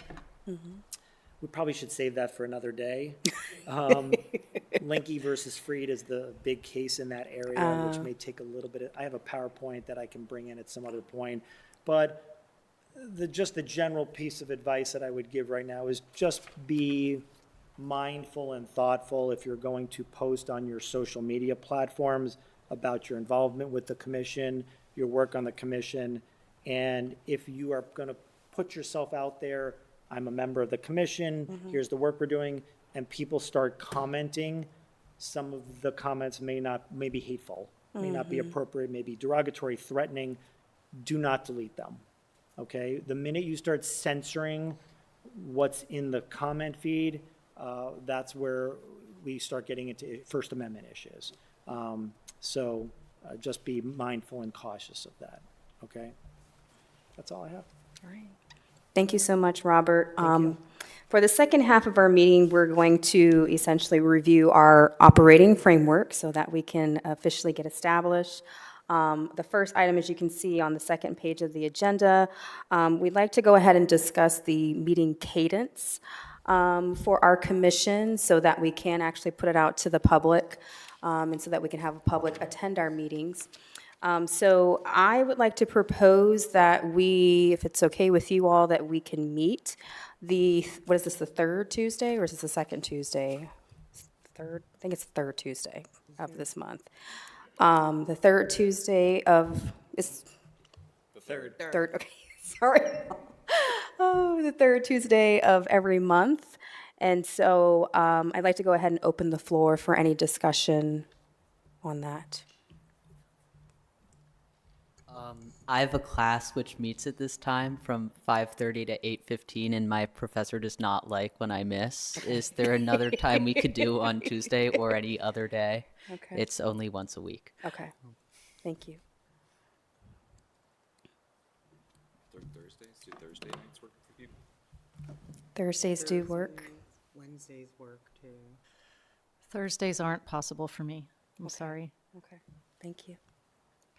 We probably should save that for another day. Linky versus Freed is the big case in that area, which may take a little bit. I have a PowerPoint that I can bring in at some other point. But just the general piece of advice that I would give right now is just be mindful and thoughtful if you're going to post on your social media platforms about your involvement with the commission, your work on the commission, and if you are going to put yourself out there, I'm a member of the commission, here's the work we're doing, and people start commenting, some of the comments may be hateful, may not be appropriate, may be derogatory, threatening, do not delete them, okay? The minute you start censoring what's in the comment feed, that's where we start getting into First Amendment issues. So just be mindful and cautious of that, okay? That's all I have. All right. Thank you so much, Robert. For the second half of our meeting, we're going to essentially review our operating framework so that we can officially get established. The first item, as you can see on the second page of the agenda, we'd like to go ahead and discuss the meeting cadence for our commission so that we can actually put it out to the public and so that we can have the public attend our meetings. So I would like to propose that we, if it's okay with you all, that we can meet what is this, the third Tuesday, or is this the second Tuesday? Third, I think it's the third Tuesday of this month. The third Tuesday of, is. The third. Third, okay, sorry. Oh, the third Tuesday of every month. And so I'd like to go ahead and open the floor for any discussion on that. I have a class which meets at this time from 5:30 to 8:15, and my professor does not like when I miss. Is there another time we could do on Tuesday or any other day? Okay. It's only once a week. Okay, thank you. Thursdays, do Thursday nights work for people? Thursdays do work. Wednesdays work too. Thursdays aren't possible for me. I'm sorry. Okay, thank you.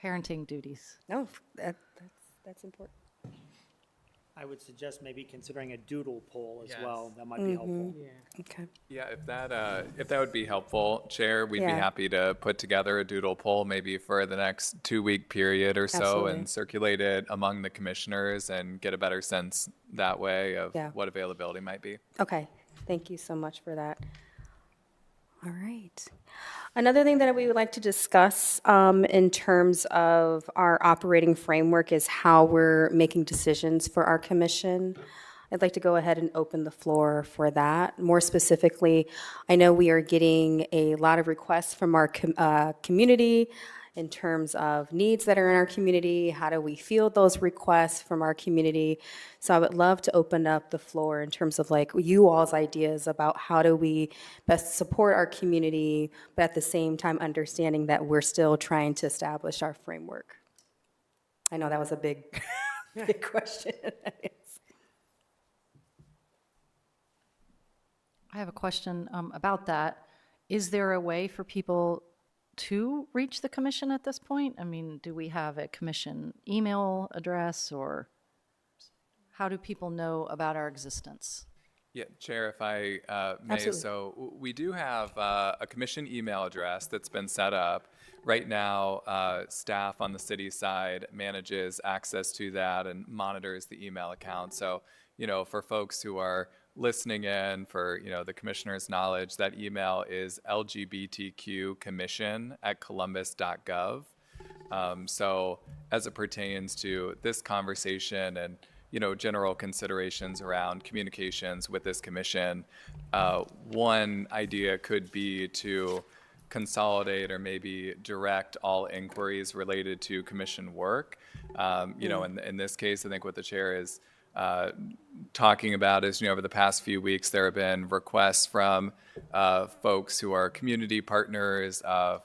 Parenting duties. No, that's important. I would suggest maybe considering a doodle poll as well. That might be helpful. Okay. Yeah, if that would be helpful, Chair, we'd be Yeah. happy to put together a doodle poll maybe for the next 2-week period or so Absolutely. and circulate it among the commissioners and get a better sense that way of Yeah. what availability might be. Okay, thank you so much for that. All right. Another thing that we would like to discuss in terms of our operating framework is how we're making decisions for our commission. I'd like to go ahead and open the floor for that. More specifically, I know we are getting a lot of requests from our community in terms of needs that are in our community. How do we field those requests from our community? So I would love to open up the floor in terms of like you all's ideas about how do we best support our community, but at the same time understanding that we're still trying to establish our framework. I know that was a big, big question. I have a question about that. Is there a way for people to reach the commission at this point? I mean, do we have a commission email address, or how do people know about our existence? Yeah, Chair, if I may. Absolutely. So we do have a commission email address that's been set up. Right now, staff on the city side manages access to that and monitors the email account. So, for folks who are listening in, for, the commissioner's knowledge, that email is lgbtqcommission@columbus.gov. So as it pertains to this conversation and, general considerations around communications with this commission, one idea could be to consolidate or maybe direct all inquiries related to commission work. In this case, I think what the chair is talking about is, over the past few weeks, there have been requests from folks who are community partners,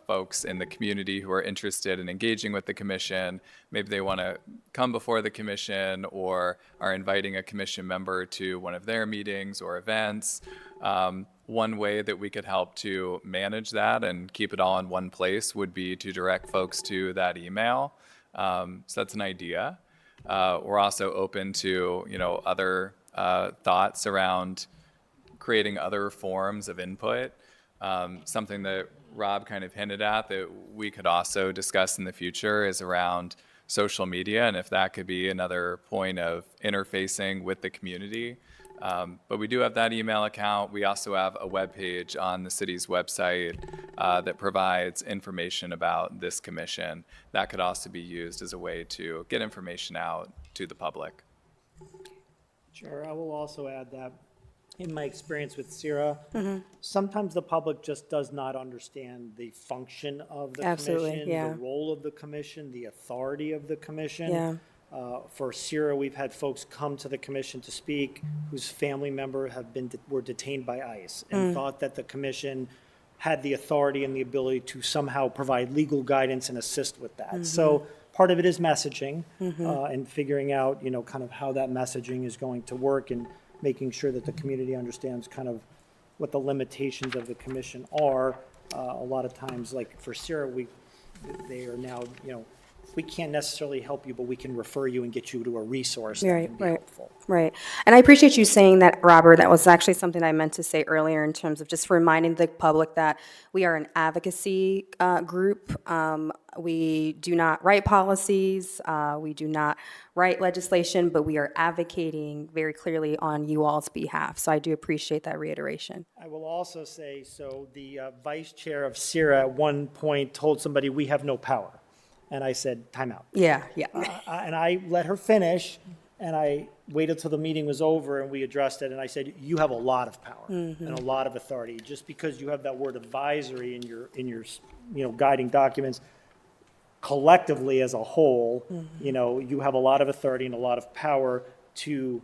folks in the community who are interested in engaging with the commission. Maybe they want to come before the commission or are inviting a commission member to one of their meetings or events. One way that we could help to manage that and keep it all in one place would be to direct folks to that email. So that's an idea. We're also open to, other thoughts around creating other forms of input. Something that Rob kind of hinted at that we could also discuss in the future is around social media, and if that could be another point of interfacing with the community. But we do have that email account. We also have a webpage on the city's website that provides information about this commission. That could also be used as a way to get information out to the public. Sure, I will also add that in my experience with CIRA, sometimes the public just does not understand the function of the Absolutely, commission, yeah. the role of the commission, the authority of the commission. Yeah. For CIRA, we've had folks come to the commission to speak whose family member were detained by ICE and thought that the commission had the authority and the ability to somehow provide legal guidance and assist with that. So part of it is messaging and figuring out, kind of how that messaging is going to work and making sure that the community understands kind of what the limitations of the commission are. A lot of times, like for CIRA, they are now, we can't necessarily help you, but we can refer you and get you to a resource that can be helpful. Right. And I appreciate you saying that, Robert. That was actually something I meant to say earlier in terms of just reminding the public that we are an advocacy group. We do not write policies. We do not write legislation, but we are advocating very clearly on you all's behalf. So I do appreciate that reiteration. I will also say, so the vice chair of CIRA at one point told somebody, "We have no power." And I said, "Time out." Yeah. And I let her finish, and I waited till the meeting was over, and we addressed it, and I said, "You have a lot of power and a lot of authority. Just because you have that word advisory in your guiding documents, collectively as a whole, you have a lot of authority and a lot of power to,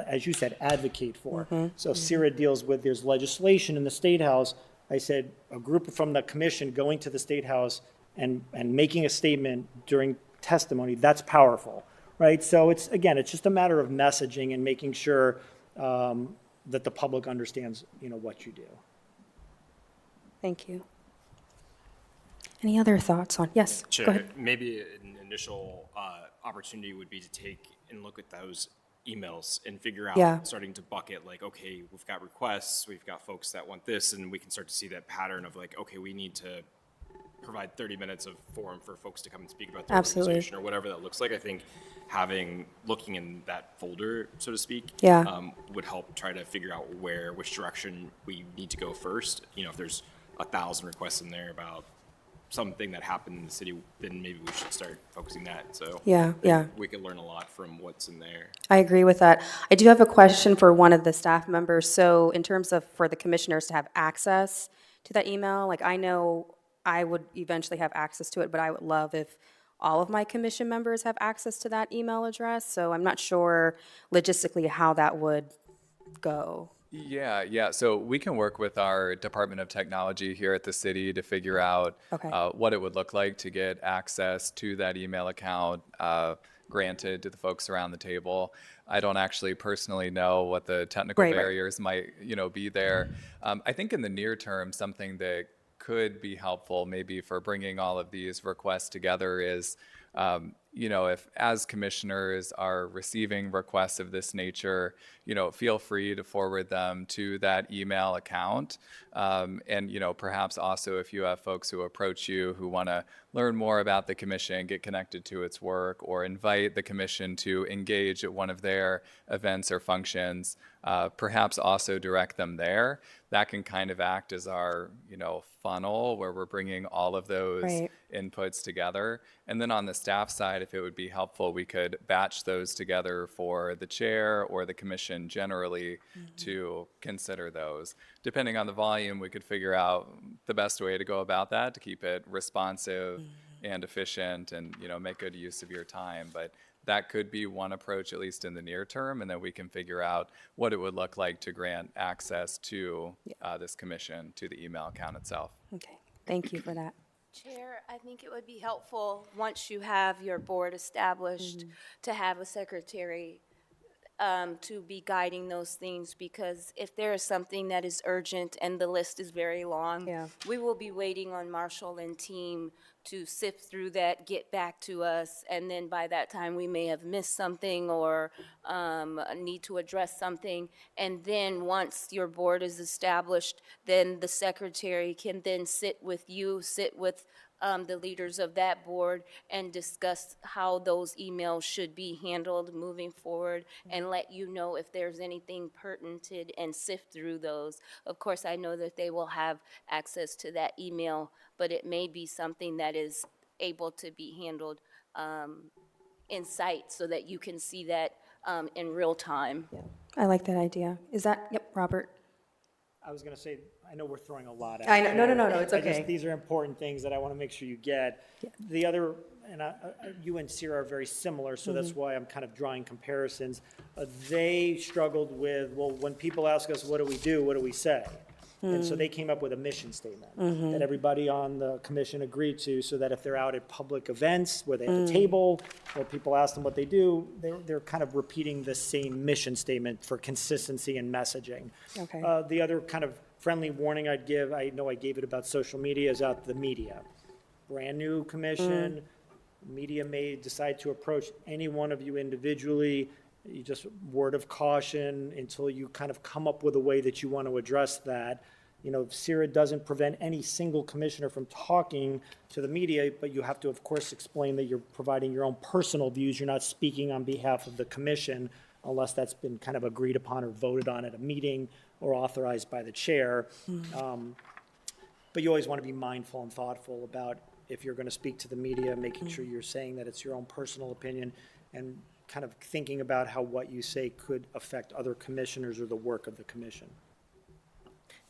as you said, advocate for." So CIRA deals with, there's legislation in the State House. I said, a group from the commission going to the State House and making a statement during testimony, that's powerful, right? So it's just a matter of messaging and making sure that the public understands, what you do. Thank you. Any other thoughts on? Yes, go Chair, ahead. maybe an initial opportunity would be to take and look at those emails and figure out, starting to bucket, like, okay, we've got requests, we've got folks that want this, and we can start to see that pattern of like, okay, we need to provide 30 minutes of forum for folks to come and speak about their organization or whatever that looks like. I think looking in that folder, so to speak, would help try to figure out which direction we need to go first. If there's 1,000 requests in there about something that happened in the city, then maybe we should start focusing that. So Yeah, I think yeah. we could learn a lot from what's in there. I agree with that. I do have a question for one of the staff members. So in terms of for the commissioners to have access to that email, like I know I would eventually have access to it, but I would love if all of my commission members have access to that email address. So I'm not sure logistically how that would go. Yeah. So we can work with our Department of Technology here at the city to figure out Okay. what it would look like to get access to that email account granted to the folks around the table. I don't actually personally know what the technical Right. barriers might, be there. I think in the near term, something that could be helpful maybe for bringing all of these requests together is, if as commissioners are receiving requests of this nature, feel free to forward them to that email account. And, perhaps also if you have folks who approach you who want to learn more about the commission, get connected to its work, or invite the commission to engage at one of their events or functions, perhaps also direct them there. That can kind of act as our, funnel where we're bringing all of those Right. inputs together. And then on the staff side, if it would be helpful, we could batch those together for the chair or the commission generally to consider those. Depending on the volume, we could figure out the best way to go about that to keep it responsive and efficient and, make good use of your time. But that could be one approach, at least in the near term, and then we can figure out what it would look like to grant access to this commission, to the email account itself. Okay, thank you for that. Chair, I think it would be helpful, once you have your board established, to have a secretary to be guiding those things, because if there is something that is urgent and the list is very long, Yeah. we will be waiting on Marshall and team to sift through that, get back to us, and then by that time, we may have missed something or need to address something. And then, once your board is established, then the secretary can then sit with you, sit with the leaders of that board, and discuss how those emails should be handled moving forward, and let you know if there's anything pertinent and sift through those. Of course, I know that they will have access to that email, but it may be something that is able to be handled in sight so that you can see that in real time. I like that idea. Is that, yep, Robert? I was going to say, I know we're throwing a lot at I know, you. no, it's okay. These are important things that I want to make sure you get. The other, and you and Sierra are very similar, so that's why I'm kind of drawing comparisons. They struggled with, well, when people ask us, what do we do, what do we say? And so they came up with a mission statement that everybody on the commission agreed to, so that if they're out at public events where they have a table, or people ask them what they do, they're kind of repeating the same mission statement for consistency and messaging. Okay. The other kind of friendly warning I'd give, I know I gave it about social media, is out the media. Brand new commission, media may decide to approach any one of you individually. You just, word of caution until you kind of come up with a way that you want to address that. CIRA doesn't prevent any single commissioner from talking to the media, but you have to, of course, explain that you're providing your own personal views. You're not speaking on behalf of the commission unless that's been kind of agreed upon or voted on at a meeting or authorized by the chair. But you always want to be mindful and thoughtful about, if you're going to speak to the media, making sure you're saying that it's your own personal opinion, and kind of thinking about how what you say could affect other commissioners or the work of the commission.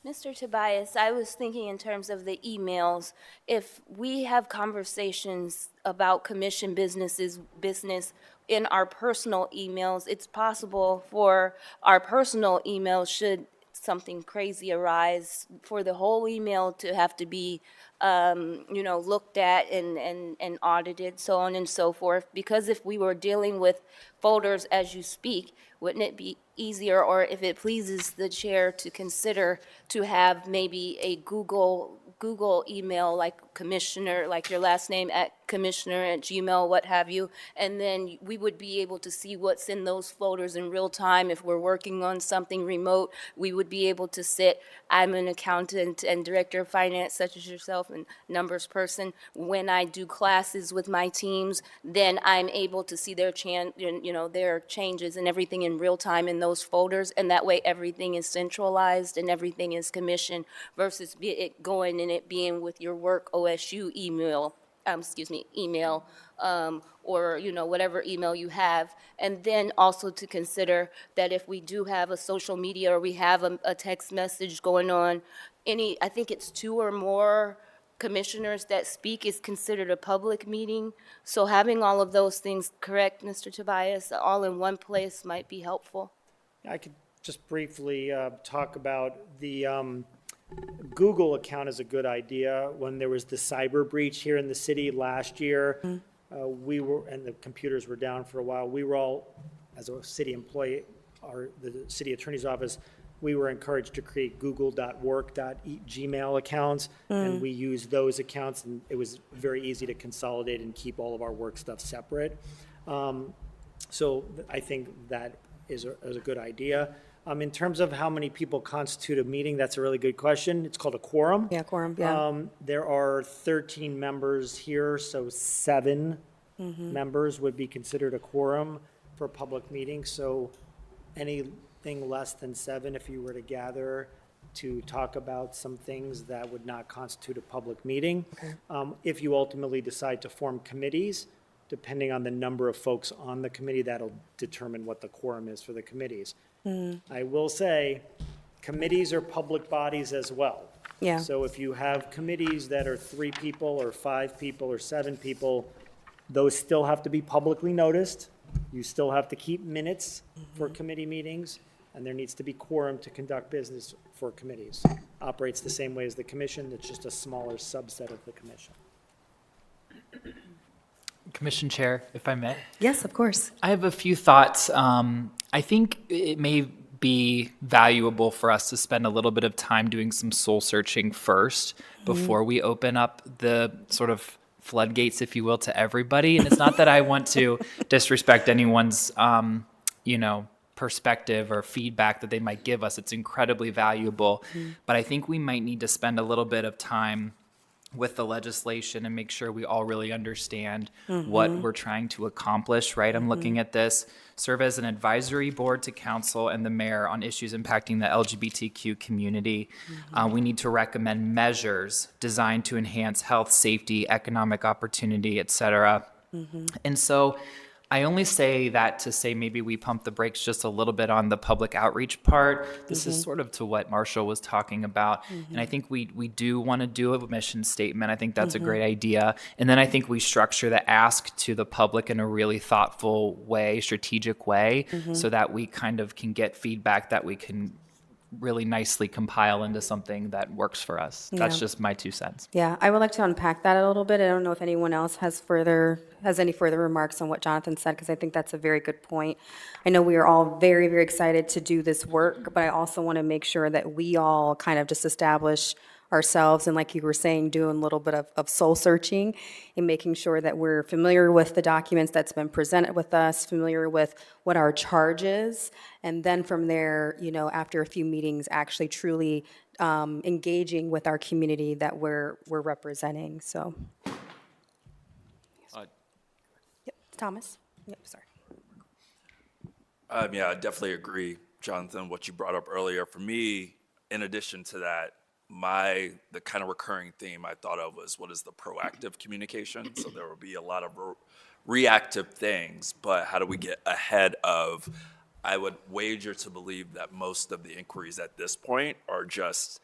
Mr. Tobias, I was thinking in terms of the emails, if we have conversations about commission business in our personal emails, it's possible for our personal emails, should something crazy arise, for the whole email to have to be, looked at and audited, so on and so forth. Because if we were dealing with folders as you speak, wouldn't it be easier, or if it pleases the chair, to consider to have maybe a Google email, like commissioner, like your last name, at commissioner@gmail, what have you. And then we would be able to see what's in those folders in real time. If we're working on something remote, we would be able to sit, I'm an accountant and director of finance, such as yourself, and numbers person. When I do classes with my teams, then I'm able to see their their changes and everything in real time in those folders. And that way, everything is centralized and everything is commissioned versus it going and it being with your work OSU email, or, whatever email you have. And then also to consider that if we do have a social media or we have a text message going on, I think it's 2 or more commissioners that speak is considered a public meeting. So having all of those things correct, Mr. Tobias, all in one place might be helpful. I could just briefly talk about the Google account is a good idea. When there was the cyber breach here in the city last year, and the computers were down for a while, we were all, as a city employee, the city attorney's office, we were encouraged to create google.work.gmail accounts, and we used those accounts, and it was very easy to consolidate and keep all of our work stuff separate. So I think that is a good idea. In terms of how many people constitute a meeting, that's a really good question. It's called a quorum. Yeah, quorum, yeah. There are 13 members here, so 7 members would be considered a quorum for a public meeting. So anything less than 7, if you were to gather to talk about some things, that would not constitute a public meeting. If you ultimately decide to form committees, depending on the number of folks on the committee, that'll determine what the quorum is for the committees. I will say, committees are public bodies as well. Yeah. So if you have committees that are 3 people or 5 people or 7 people, those still have to be publicly noticed. You still have to keep minutes for committee meetings, and there needs to be quorum to conduct business for committees. Operates the same way as the commission, it's just a smaller subset of the commission. Commission Chair, if I may. Yes, of course. I have a few thoughts. I think it may be valuable for us to spend a little bit of time doing some soul searching first before we open up the sort of floodgates, if you will, to everybody. And it's not that I want to disrespect anyone's, perspective or feedback that they might give us. It's incredibly valuable. But I think we might need to spend a little bit of time with the legislation and make sure we all really understand what we're trying to accomplish, right? I'm looking at this, serve as an advisory board to council and the mayor on issues impacting the LGBTQ community. We need to recommend measures designed to enhance health, safety, economic opportunity, et cetera. And so I only say that to say maybe we pump the brakes just a little bit on the public outreach part. This is sort of to what Marshall was talking about. And I think we do want to do a mission statement. I think that's a great idea. And then I think we structure the ask to the public in a really thoughtful way, strategic way, so that we kind of can get feedback that we can really nicely compile into something that works for us. That's just my 2 cents. Yeah, I would like to unpack that a little bit. I don't know if anyone else has any further remarks on what Jonathan said, because I think that's a very good point. I know we are all very, very excited to do this work, but I also want to make sure that we all kind of just establish ourselves, and like you were saying, doing a little bit of soul searching and making sure that we're familiar with the documents that's been presented with us, familiar with what our charge is, and then from there, after a few meetings, actually truly engaging with our community that we're representing. So, yep, Thomas. Yep, sorry. Yeah, I definitely agree, Jonathan, what you brought up earlier. For me, in addition to that, the kind of recurring theme I thought of was, what is the proactive communication? So there will be a lot of reactive things, but how do we get ahead of? I would wager to believe that most of the inquiries at this point are just,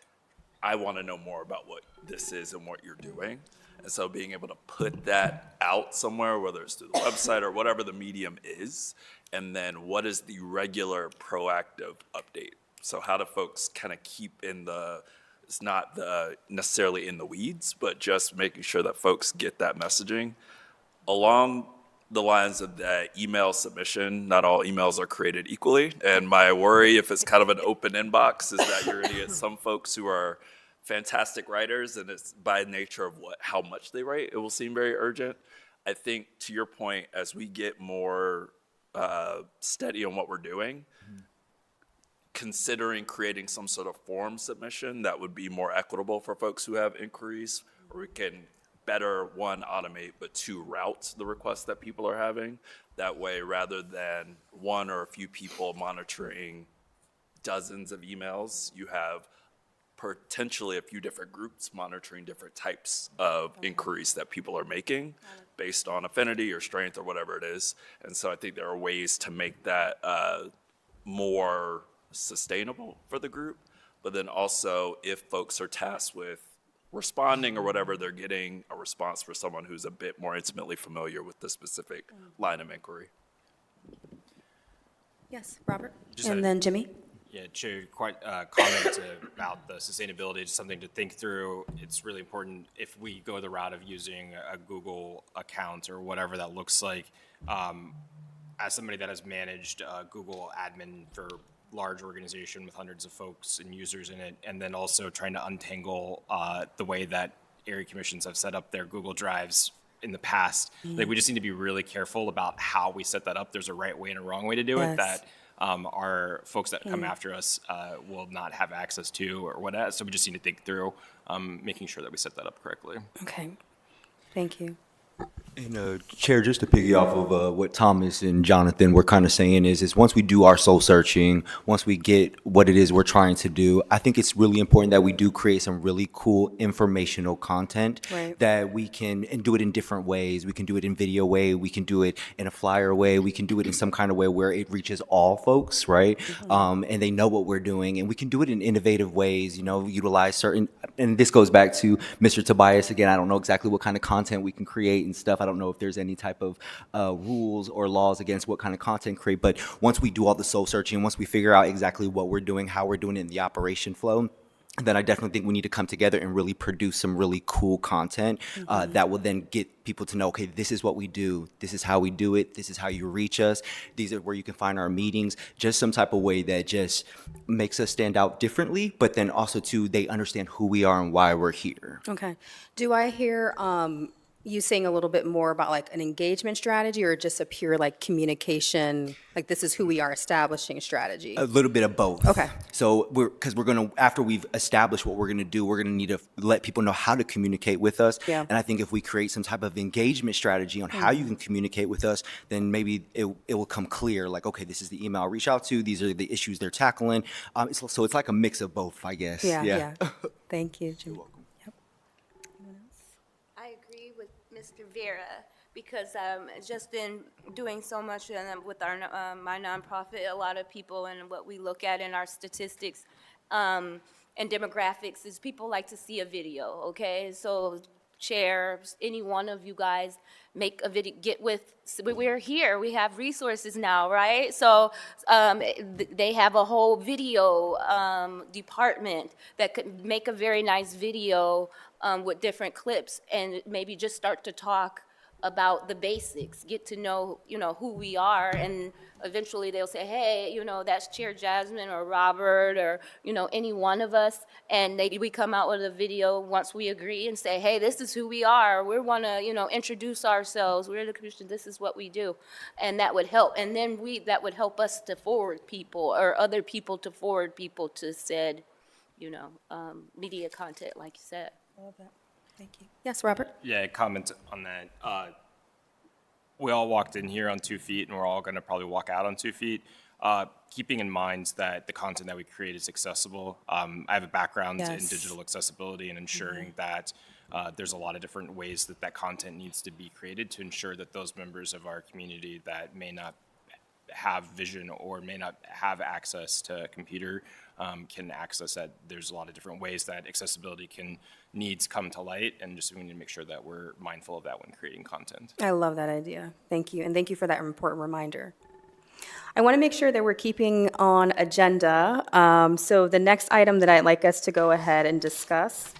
I want to know more about what this is and what you're doing. And so being able to put that out somewhere, whether it's through the website or whatever the medium is, and then what is the regular proactive update? So how do folks kind of keep it's not necessarily in the weeds, but just making sure that folks get that messaging. Along the lines of that email submission, not all emails are created equally. And my worry, if it's kind of an open inbox, is that you're going to get some folks who are fantastic writers, and it's by nature of how much they write, it will seem very urgent. I think, to your point, as we get more steady on what we're doing, considering creating some sort of form submission that would be more equitable for folks who have inquiries, or we can better, one, automate, but two, route the requests that people are having. That way, rather than one or a few people monitoring dozens of emails, you have potentially a few different groups monitoring different types of inquiries that people are making based on affinity or strength or whatever it is. And so I think there are ways to make that more sustainable for the group. But then also, if folks are tasked with responding or whatever, they're getting a response for someone who's a bit more intimately familiar with the specific line of inquiry. Yes, Robert? Just And a- then Jimmy? Yeah, Chair, quite comment about the sustainability, just something to think through. It's really important if we go the route of using a Google account or whatever that looks like. As somebody that has managed Google admin for large organization with hundreds of folks and users in it, and then also trying to untangle the way that area commissions have set up their Google Drives in the past. Like, we just need to be really careful about how we set that up. There's a right way and a wrong way to do Yes. it that our folks that come after us will not have access to or whatever. So we just need to think through making sure that we set that up correctly. Okay. Thank you. And Chair, just to piggy off of what Thomas and Jonathan were kind of saying is once we do our soul searching, once we get what it is we're trying to do, I think it's really important that we do create some really cool informational content Right. that we can, and do it in different ways. We can do it in video way, we can do it in a flyer way, we can do it in some kind of way where it reaches all folks, right? And they know what we're doing, and we can do it in innovative ways, utilize certain, and this goes back to Mr. Tobias again. I don't know exactly what kind of content we can create and stuff. I don't know if there's any type of rules or laws against what kind of content create, but once we do all the soul searching, once we figure out exactly what we're doing, how we're doing it in the operation flow, then I definitely think we need to come together and really produce some really cool content that will then get people to know, okay, this is what we do, this is how we do it, this is how you reach us, these are where you can find our meetings, just some type of way that just makes us stand out differently, but then also too, they understand who we are and why we're here. Okay. Do I hear you saying a little bit more about like an engagement strategy, or just a pure like communication, like this is who we are establishing strategy? A little bit of both. Okay. So because we're gonna, after we've established what we're gonna do, we're gonna need to let people know how to communicate with us. Yeah. And I think if we create some type of engagement strategy on how you can communicate with us, then maybe it will come clear, like, okay, this is the email I reach out to, these are the issues they're tackling. So it's like a mix of both, I guess. Yeah. Thank you, Jimmy. I agree with Mr. Vera, because just in doing so much with our my nonprofit, a lot of people and what we look at in our statistics and demographics is people like to see a video, okay? So Chair, any one of you guys make a video, we're here, we have resources now, right? So they have a whole video department that could make a very nice video with different clips, and maybe just start to talk about the basics, get to know, who we are, and eventually they'll say, hey, that's Chair Jasmine or Robert or, any one of us, and maybe we come out with a video once we agree and say, hey, this is who we are, we want to, introduce ourselves, we're the commission, this is what we do, and that would help, and then that would help us to forward people, or other people to forward people to said, media content, like you said. I love that. Thank you. Yes, Robert? Yeah, comment on that. We all walked in here on 2 feet, and we're all going to probably walk out on 2 feet. Keeping in mind that the content that we create is accessible. I have a background in Yes. digital accessibility and ensuring that there's a lot of different ways that content needs to be created to ensure that those members of our community that may not have vision or may not have access to a computer can access that. There's a lot of different ways that accessibility needs come to light, and just we need to make sure that we're mindful of that when creating content. I love that idea. Thank you, and thank you for that important reminder. I want to make sure that we're keeping on agenda. So the next item that I'd like us to go ahead and discuss,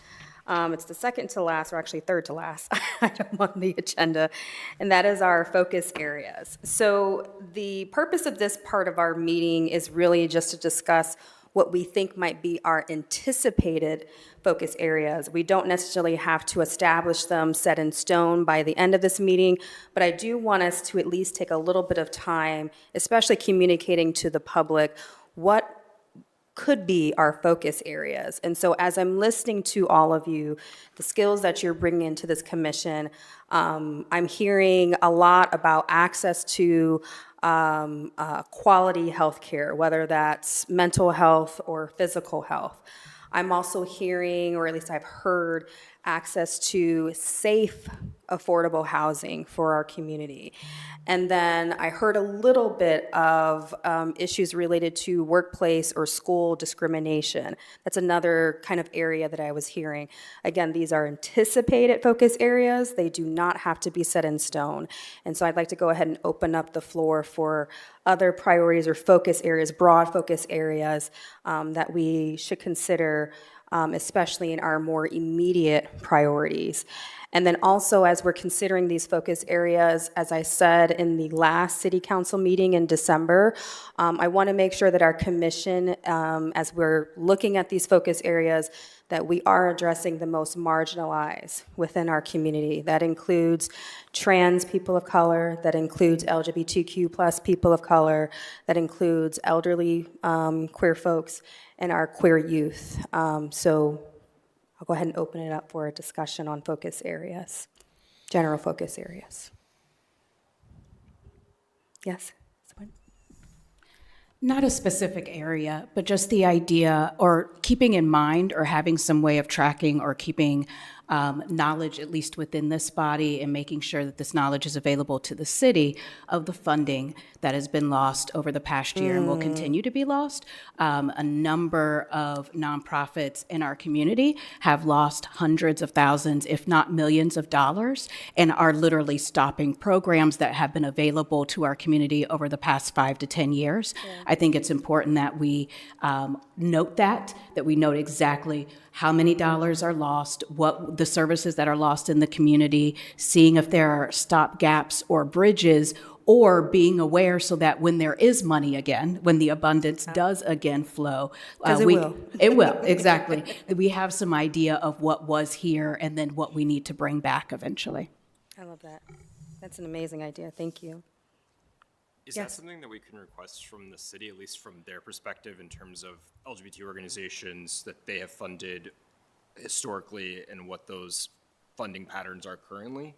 it's the second to last, or actually third to last item on the agenda, and that is our focus areas. So the purpose of this part of our meeting is really just to discuss what we think might be our anticipated focus areas. We don't necessarily have to establish them set in stone by the end of this meeting, but I do want us to at least take a little bit of time, especially communicating to the public what could be our focus areas. And so as I'm listening to all of you, the skills that you're bringing into this commission, I'm hearing a lot about access to quality health care, whether that's mental health or physical health. I'm also hearing, or at least I've heard, access to safe, affordable housing for our community. And then I heard a little bit of issues related to workplace or school discrimination. That's another kind of area that I was hearing. Again, these are anticipated focus areas. They do not have to be set in stone. And so I'd like to go ahead and open up the floor for other priorities or focus areas, broad focus areas that we should consider, especially in our more immediate priorities. And then also, as we're considering these focus areas, as I said in the last city council meeting in December, I want to make sure that our commission, as we're looking at these focus areas, that we are addressing the most marginalized within our community. That includes trans people of color, that includes LGBTQ plus people of color, that includes elderly queer folks, and our queer youth. So I'll go ahead and open it up for a discussion on focus areas, general focus areas. Yes? Someone? Not a specific area, but just the idea or keeping in mind or having some way of tracking or keeping knowledge, at least within this body, and making sure that this knowledge is available to the city of the funding that has been lost over the past year and will continue to be lost. A number of nonprofits in our community have lost hundreds of thousands, if not millions of dollars, and are literally stopping programs that have been available to our community over the past 5 to 10 years. Yeah. I think it's important that we note that we note exactly how many dollars are lost, what the services that are lost in the community, seeing if there are stop gaps or bridges, or being aware so that when there is money again, when the abundance does again flow, it will. It will, exactly. That we have some idea of what was here and then what we need to bring back eventually. I love that. That's an amazing idea. Thank you. Is that something that we can request from the city, at least from their perspective, in terms of LGBT organizations that they have funded historically and what those funding patterns are currently?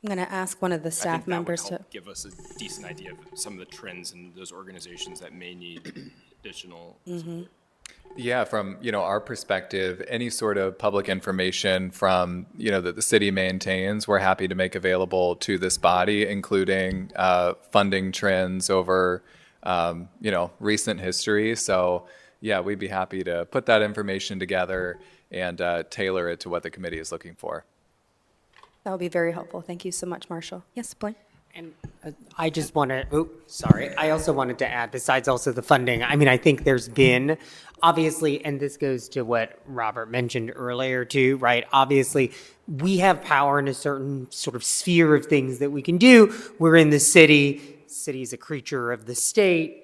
I'm going to ask one of the staff members to to. give us a decent idea of some of the trends in those organizations that may need additional support. Yeah, from our perspective, any sort of public information from that the city maintains, we're happy to make available to this body, including funding trends over recent history. So yeah, we'd be happy to put that information together and tailor it to what the committee is looking for. That would be very helpful. Thank you so much, Marshall. Yes, Blaine? And I just want to, I also wanted to add, besides also the funding, I mean, I think there's been, obviously, and this goes to what Robert mentioned earlier too, right? Obviously, we have power in a certain sort of sphere of things that we can do. We're in the city. City is a creature of the state.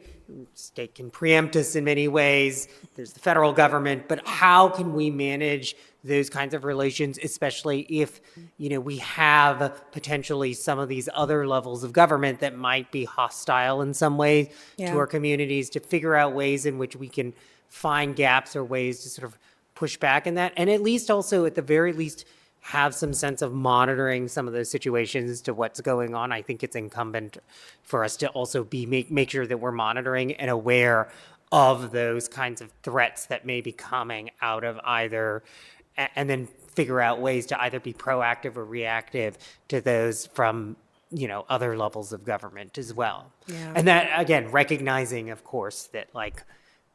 State can preempt us in many ways. There's the federal government, but how can we manage those kinds of relations, especially if, we have potentially some of these other levels of government that might be hostile in some ways to our communities, to figure out ways in which we can find gaps or ways to sort of push back in that. And at least also, at the very least, have some sense of monitoring some of those situations to what's going on. I think it's incumbent for us to also make sure that we're monitoring and aware of those kinds of threats that may be coming out of either, and then figure out ways to either be proactive or reactive to those from, other levels of government as well. Yeah. And that, again, recognizing, of course, that like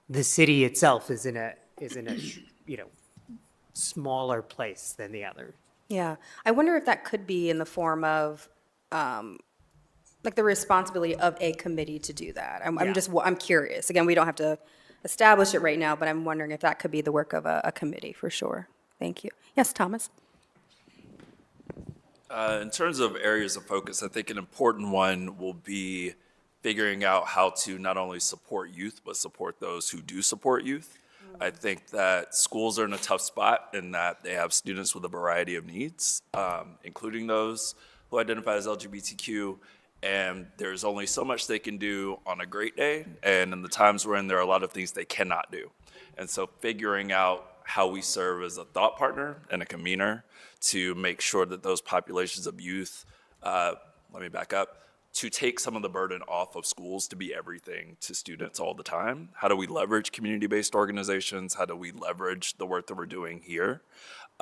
the city itself is in a smaller place than the other. Yeah. I wonder if that could be in the form of like the responsibility of a committee to do that. I'm curious. Again, we don't have to establish it right now, but I'm wondering if that could be the work of a committee for sure. Thank you. Yes, Thomas? In terms of areas of focus, I think an important one will be figuring out how to not only support youth, but support those who do support youth. I think that schools are in a tough spot in that they have students with a variety of needs, including those who identify as LGBTQ, and there's only so much they can do on a great day, and in the times we're in, there are a lot of things they cannot do. And so figuring out how we serve as a thought partner and a convener to make sure that those populations of youth, let me back up, to take some of the burden off of schools to be everything to students all the time. How do we leverage community-based organizations? How do we leverage the work that we're doing here?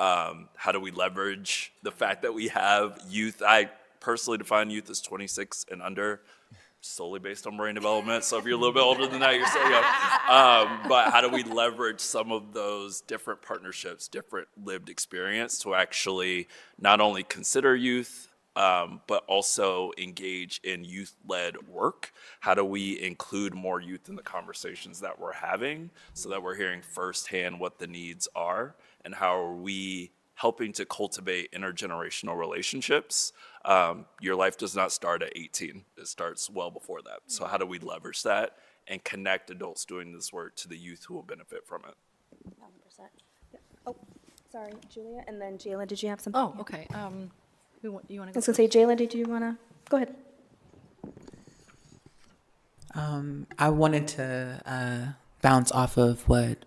How do we leverage the fact that we have youth? I personally define youth as 26 and under, solely based on brain development. So if you're a little bit older than that, you're still young. But how do we leverage some of those different partnerships, different lived experience to actually not only consider youth, but also engage in youth-led work? How do we include more youth in the conversations that we're having so that we're hearing firsthand what the needs are? And how are we helping to cultivate intergenerational relationships? Your life does not start at 18. It starts well before that. So how do we leverage that and connect adults doing this work to the youth who will benefit from it? 100%. Yeah. Oh, sorry, Julia, and then Jayla, did you have something? Oh, okay. You want to I go? was gonna say, Jayla, did you wanna, go ahead. I wanted to bounce off of what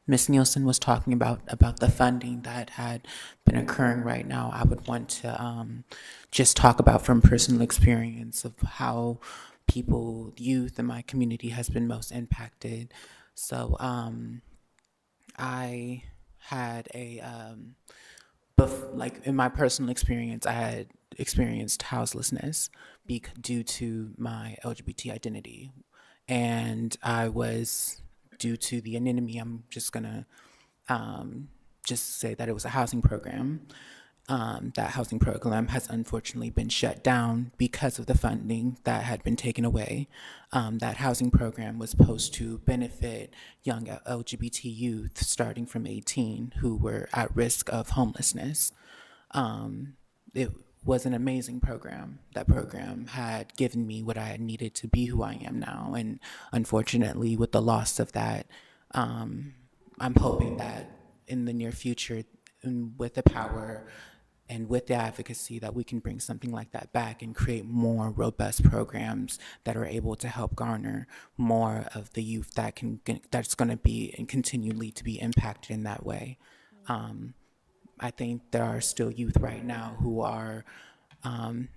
Ms. Nielsen was talking about the funding that had been occurring right now. I would want to just talk about from personal experience of how people, youth in my community has been most impacted. So I had like in my personal experience, I had experienced houselessness due to my LGBT identity. And I was, due to the anonymity, I'm just gonna just say that it was a housing program. That housing program has unfortunately been shut down because of the funding that had been taken away. That housing program was supposed to benefit young LGBT youth starting from 18 who were at risk of homelessness. It was an amazing program. That program had given me what I had needed to be who I am now. And unfortunately, with the loss of that, I'm hoping that in the near future, and with the power and with the advocacy, that we can bring something like that back and create more robust programs that are able to help garner more of the youth that's going to be and continually to be impacted in that way. I think there are still youth right now who are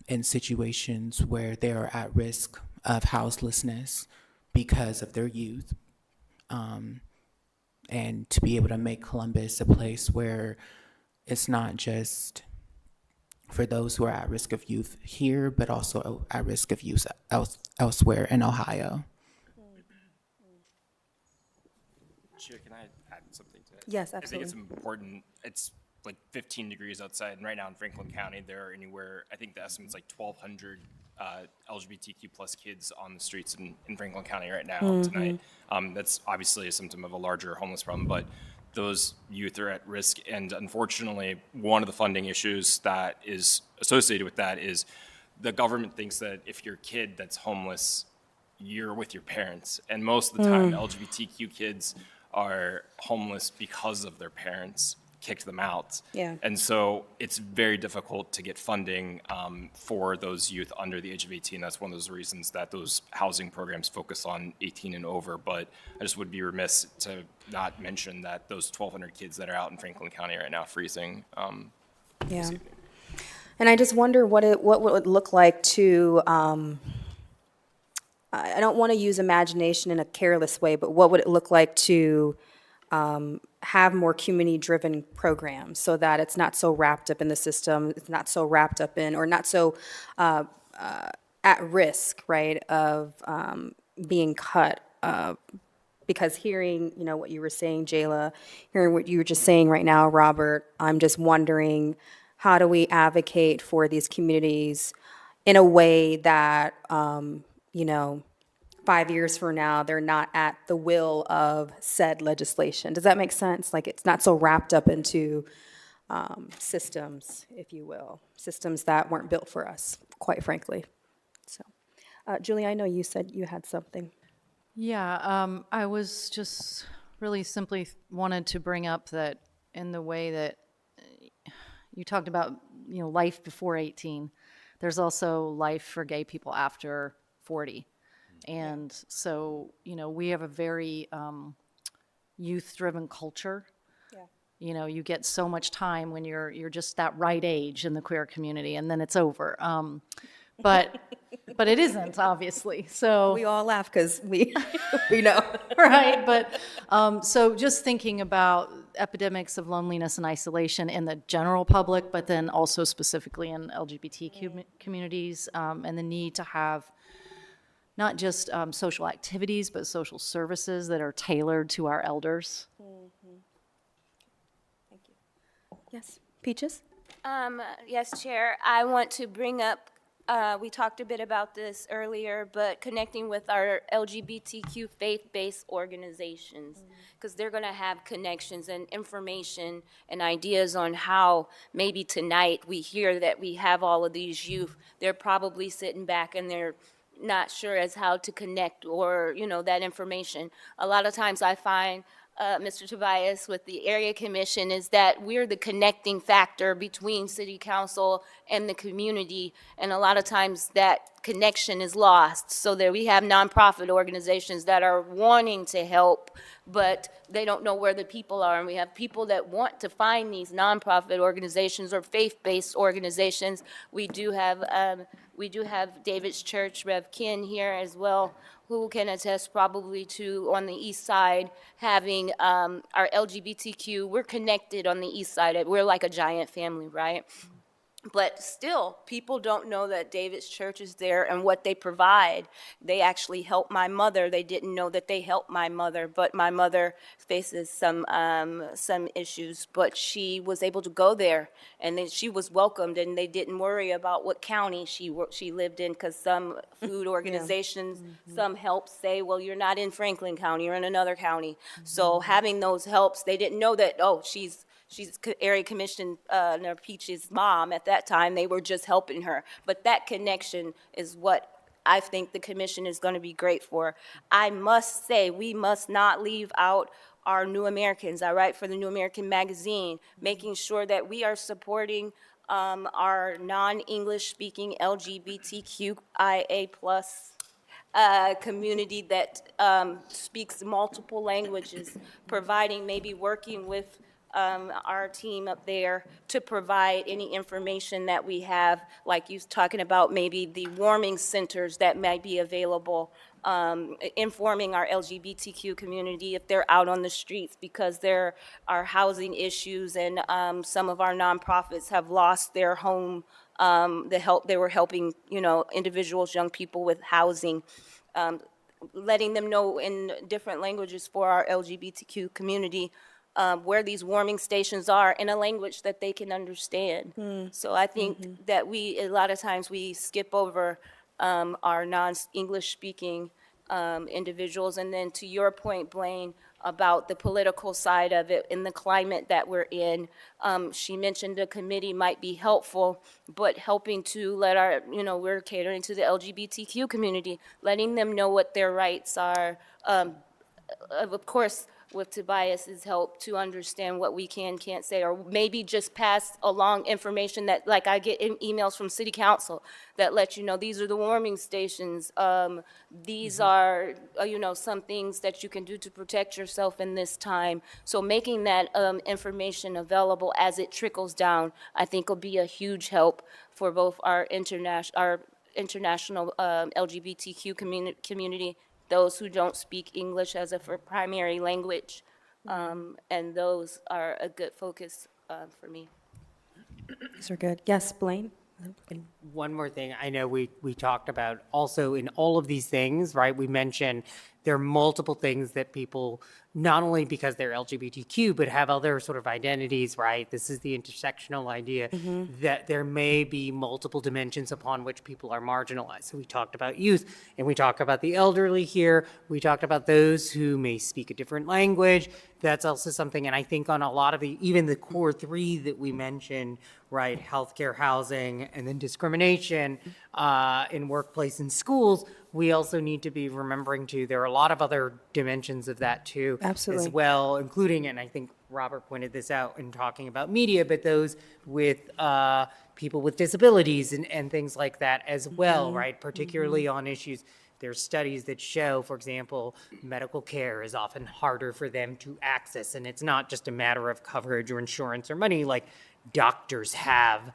in situations where they are at risk of houselessness because of their youth. And to be able to make Columbus a place where it's not just for those who are at risk of youth here, but also at risk of youth elsewhere in Ohio. Chair, can I add something to that? Yes, I think it's absolutely. important. It's like 15 degrees outside, and right now in Franklin County, there are anywhere, I think the estimate's like 1,200 LGBTQ plus kids on the streets in Franklin County right now tonight. That's obviously a symptom of a larger homeless problem, but those youth are at risk. And unfortunately, one of the funding issues that is associated with that is the government thinks that if your kid that's homeless, you're with your parents. And most of the time, LGBTQ kids are homeless because of their parents kicked them out. Yeah. And so it's very difficult to get funding for those youth under the age of 18. That's one of those reasons that those housing programs focus on 18 and over. But I just would be remiss to not mention that those 1,200 kids that are out in Franklin County right now freezing. Yeah. And I just wonder what would it look like to, I don't want to use imagination in a careless way, but what would it look like to have more community-driven programs so that it's not so wrapped up in the system, it's not so wrapped up in, or not so at risk, right, of being cut. Because hearing, what you were saying, Jayla, hearing what you were just saying right now, Robert, I'm just wondering, how do we advocate for these communities in a way that, 5 years from now, they're not at the will of said legislation? Does that make sense? Like, it's not so wrapped up into systems, if you will, systems that weren't built for us, quite frankly. So, Julie, I know you said you had something. Yeah, I was just really simply wanted to bring up that in the way that you talked about, life before 18, there's also life for gay people after 40. And so, we have a very youth-driven culture. You get so much time when you're just that right age in the queer community, and then it's over. But it isn't, obviously. So We all laugh because we know. right, but so just thinking about epidemics of loneliness and isolation in the general public, but then also specifically in LGBTQ communities, and the need to have not just social activities, but social services that are tailored to our elders. Thank you. Yes, Peaches? Yes, Chair. I want to bring up, we talked a bit about this earlier, but connecting with our LGBTQ faith-based organizations, because they're going to have connections and information and ideas on how maybe tonight we hear that we have all of these youth. They're probably sitting back and they're not sure as how to connect or, that information. A lot of times I find Mr. Tobias with the area commission is that we're the connecting factor between city council and the community, and a lot of times that connection is lost, so that we have nonprofit organizations that are wanting to help, but they don't know where the people are, and we have people that want to find these nonprofit organizations or faith-based organizations. We do have David's Church, Rev. Ken here as well, who can attest probably to, on the east side, having our LGBTQ, we're connected on the east side. We're like a giant family, right? But still, people don't know that David's Church is there and what they provide. They actually help my mother. They didn't know that they helped my mother, but my mother faces some issues. But she was able to go there, and then she was welcomed, and they didn't worry about what county she lived in, because some food organizations, some helps say, well, you're not in Franklin County, you're in another county. So having those helps, they didn't know that, oh, she's area commission, Peach's mom at that time. They were just helping her. But that connection is what I think the commission is going to be great for. I must say, we must not leave out our New Americans. I write for the New American magazine, making sure that we are supporting our non-English speaking LGBTQIA plus community that speaks multiple languages, providing, maybe working with our team up there to provide any information that we have, like you was talking about, maybe the warming centers that might be available, informing our LGBTQ community if they're out on the streets, because there are housing issues, and some of our nonprofits have lost their home, the help they were helping, individuals, young people with housing. Letting them know in different languages for our LGBTQ community where these warming stations are in a language that they can understand. So I think that a lot of times we skip over our non-English speaking individuals. And then to your point, Blaine, about the political side of it in the climate that we're in, she mentioned a committee might be helpful, but helping to let our, we're catering to the LGBTQ community, letting them know what their rights are. Of course, with Tobias's help, to understand what we can't say, or maybe just pass along information that, like I get emails from city council that let you know, these are the warming stations, these are, some things that you can do to protect yourself in this time. So making that information available as it trickles down, I think will be a huge help for both our international LGBTQ community, those who don't speak English as a primary language, and those are a good focus for me. These are good. Yes, Blaine? And one more thing, I know we talked about also in all of these things, right? We mentioned there are multiple things that people, not only because they're LGBTQ, but have other sort of identities, right? This is the intersectional idea that there may be multiple dimensions upon which people are marginalized. So we talked about youth, and we talked about the elderly here. We talked about those who may speak a different language. That's also something, and I think on a lot of even the core three that we mentioned, right, healthcare, housing, and then discrimination in workplace and schools, we also need to be remembering too, there are a lot of other dimensions of that too. Absolutely. As well, including, and I think Robert pointed this out in talking about media, but those with people with disabilities and things like that as well, right? Particularly on issues. There's studies that show, for example, medical care is often harder for them to access, and it's not just a matter of coverage or insurance or money. Like doctors have,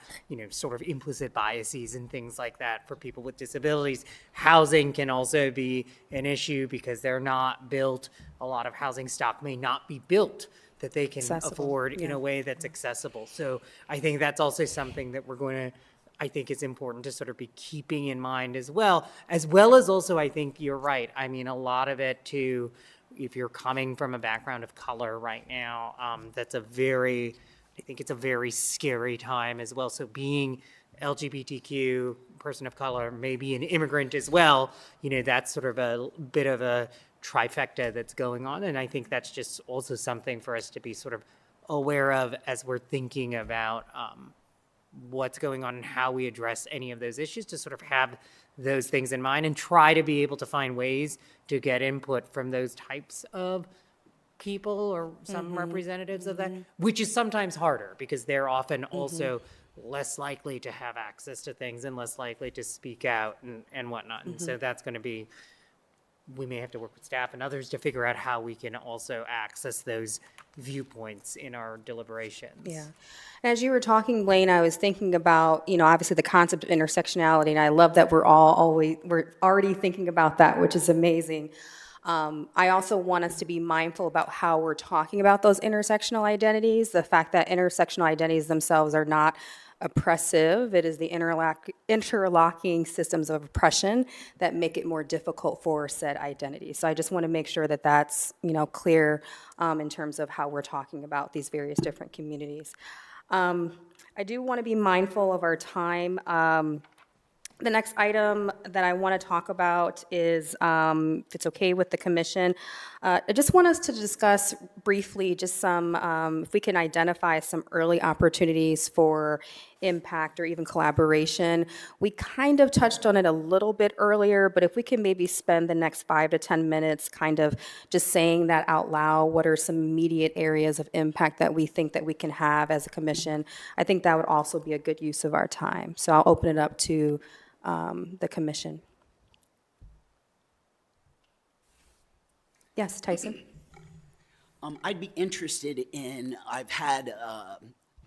sort of implicit biases and things like that for people with disabilities. Housing can also be an issue because they're not built. A lot of housing stock may not be built that they can afford in a way that's accessible. So I think that's also something that I think it's important to sort of be keeping in mind as well as also, I think you're right. I mean, a lot of it too, if you're coming from a background of color right now, I think it's a very scary time as well. So being LGBTQ, person of color, maybe an immigrant as well, that's sort of a bit of a trifecta that's going on. And I think that's just also something for us to be sort of aware of as we're thinking about what's going on and how we address any of those issues, to sort of have those things in mind and try to be able to find ways to get input from those types of people or some representatives of that, which is sometimes harder because they're often also less likely to have access to things and less likely to speak out and whatnot. And so that's going to be, we may have to work with staff and others to figure out how we can also access those viewpoints in our deliberations. Yeah. And as you were talking, Blaine, I was thinking about, obviously the concept of intersectionality, and I love that we're already thinking about that, which is amazing. I also want us to be mindful about how we're talking about those intersectional identities, the fact that intersectional identities themselves are not oppressive. It is the interlocking systems of oppression that make it more difficult for said identity. So I just want to make sure that that's, clear in terms of how we're talking about these various different communities. I do want to be mindful of our time. The next item that I want to talk about is, if it's okay with the commission, I just want us to discuss briefly just some, if we can identify some early opportunities for impact or even collaboration. We kind of touched on it a little bit earlier, but if we can maybe spend the next 5 to 10 minutes kind of just saying that out loud, what are some immediate areas of impact that we think that we can have as a commission, I think that would also be a good use of our time. So I'll open it up to the commission. Yes, Tyson. I'd be interested in, I've had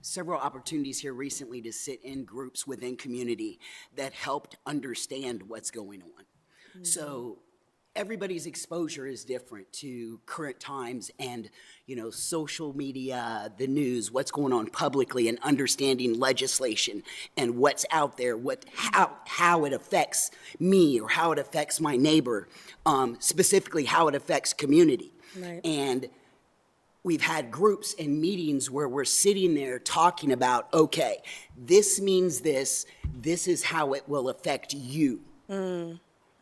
several opportunities here recently to sit in groups within community that helped understand what's going on. So everybody's exposure is different to current times and, social media, the news, what's going on publicly, and understanding legislation and what's out there, how it affects me or how it affects my neighbor, specifically how it affects community. Right. And we've had groups and meetings where we're sitting there talking about, okay, this means this is how it will affect you.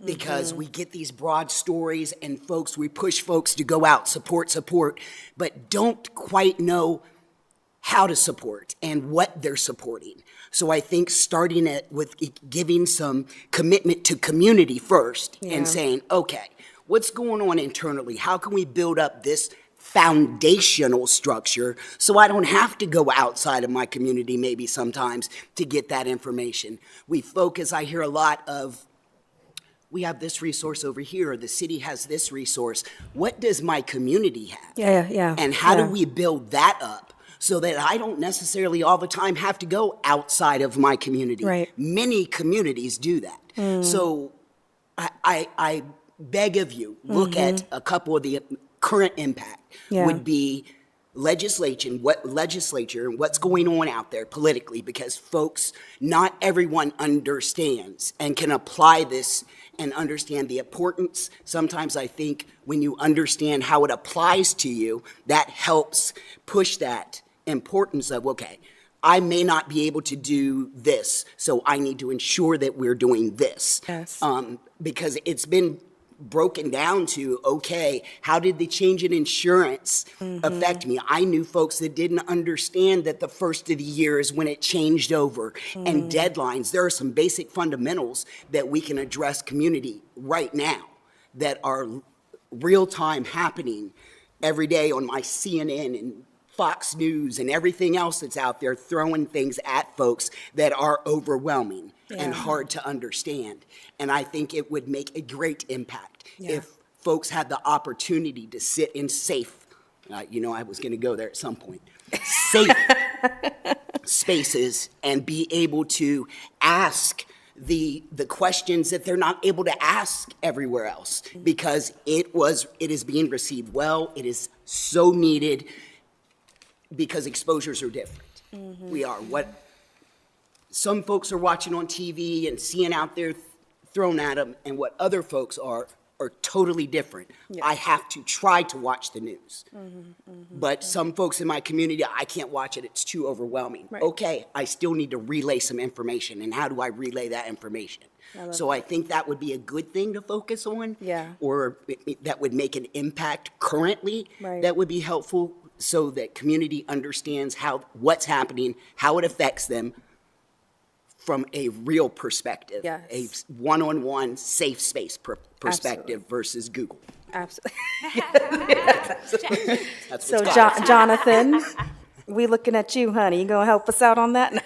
Because we get these broad stories and we push folks to go out, support, but don't quite know how to support and what they're supporting. So I think starting it with giving some commitment to community first and saying, okay, what's going on internally? How can we build up this foundational structure so I don't have to go outside of my community maybe sometimes to get that information? I hear a lot of, we have this resource over here, or the city has this resource. What does my community have? Yeah. And how do we build that up so that I don't necessarily all the time have to go outside of my community? Right. Many communities do that. So I beg of you, look at a couple of the current impact would be legislature and what's going on out there politically, because folks, not everyone understands and can apply this and understand the importance. Sometimes I think when you understand how it applies to you, that helps push that importance of, okay, I may not be able to do this, so I need to ensure that we're doing this. Yes. Because it's been broken down to, okay, how did the change in insurance affect me? I knew folks that didn't understand that the first of the year is when it changed over, and deadlines. There are some basic fundamentals that we can address community right now that are real time happening every day on my CNN and Fox News and everything else that's out there throwing things at folks that are overwhelming and hard to understand. And I think it would make a great impact if folks had the opportunity to sit in safe, I was going to go there at some point, safe spaces and be able to ask the questions that they're not able to ask everywhere else, because it is being received well. It is so needed, because exposures are different. We are. What some folks are watching on TV and seeing out there thrown at them, and what other folks are totally different. I have to try to watch the news. But some folks in my community, I can't watch it. It's too overwhelming. Right. Okay, I still need to relay some information. And how do I relay that information? So I think that would be a good thing to focus on. Yeah. Or that would make an impact currently. Right. That would be helpful, so that community understands what's happening, how it affects them from a real perspective. Yes. A one-on-one safe space perspective Absolutely. versus Google. Absolutely. That's what's So, called. Jonathan, we looking at you, honey. You gonna help us out on that?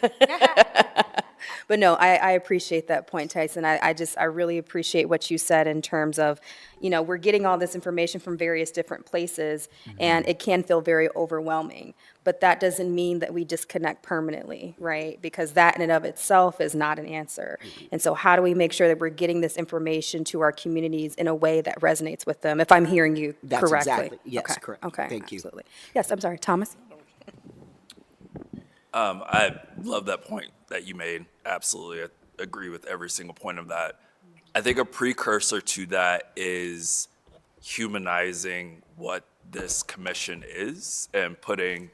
But no, I appreciate that point, Tyson. I really appreciate what you said in terms of, we're getting all this information from various different places, and it can feel very overwhelming. But that doesn't mean that we disconnect permanently, right? Because that in and of itself is not an answer. And so how do we make sure that we're getting this information to our communities in a way that resonates with them, if I'm hearing you That's correctly? exactly, yes, Okay, correct. Okay, Thank you. absolutely. Yes, I'm sorry, Thomas? I love that point that you made. Absolutely. I agree with every single point of that. I think a precursor to that is humanizing what this commission is and putting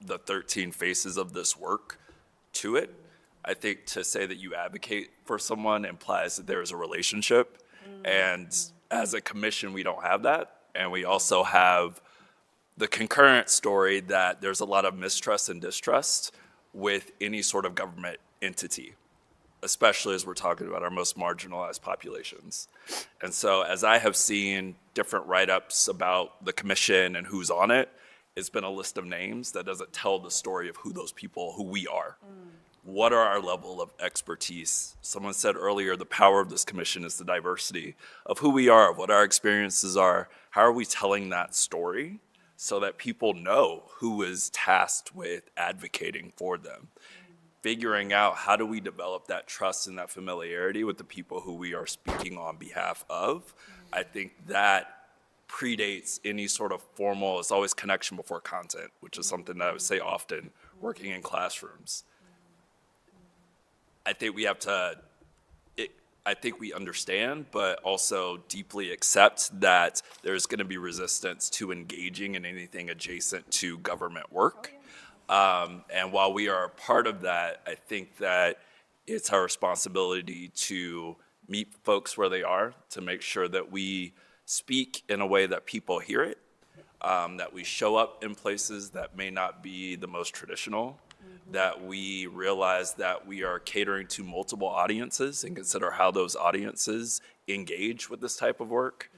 the 13 faces of this work to it. I think to say that you advocate for someone implies that there is a relationship. And as a commission, we don't have that. And we also have the concurrent story that there's a lot of mistrust and distrust with any sort of government entity, especially as we're talking about our most marginalized populations. And so as I have seen different write-ups about the commission and who's on it, it's been a list of names that doesn't tell the story of who those people, who we are. What are our level of expertise? Someone said earlier, the power of this commission is the diversity of who we are, of what our experiences are. How are we telling that story so that people know who is tasked with advocating for them? Figuring out how do we develop that trust and that familiarity with the people who we are speaking on behalf of. I think that predates any sort of formal, it's always connection before content, which is something that I would say often working in classrooms. I think we have to, I think we understand, but also deeply accept that there's going to be resistance to engaging in anything adjacent to government work. And while we are a part of that, I think that it's our responsibility to meet folks where they are, to make sure that we speak in a way that people hear it, that we show up in places that may not be the most traditional, that we realize that we are catering to multiple audiences and consider how those audiences engage with this type of work.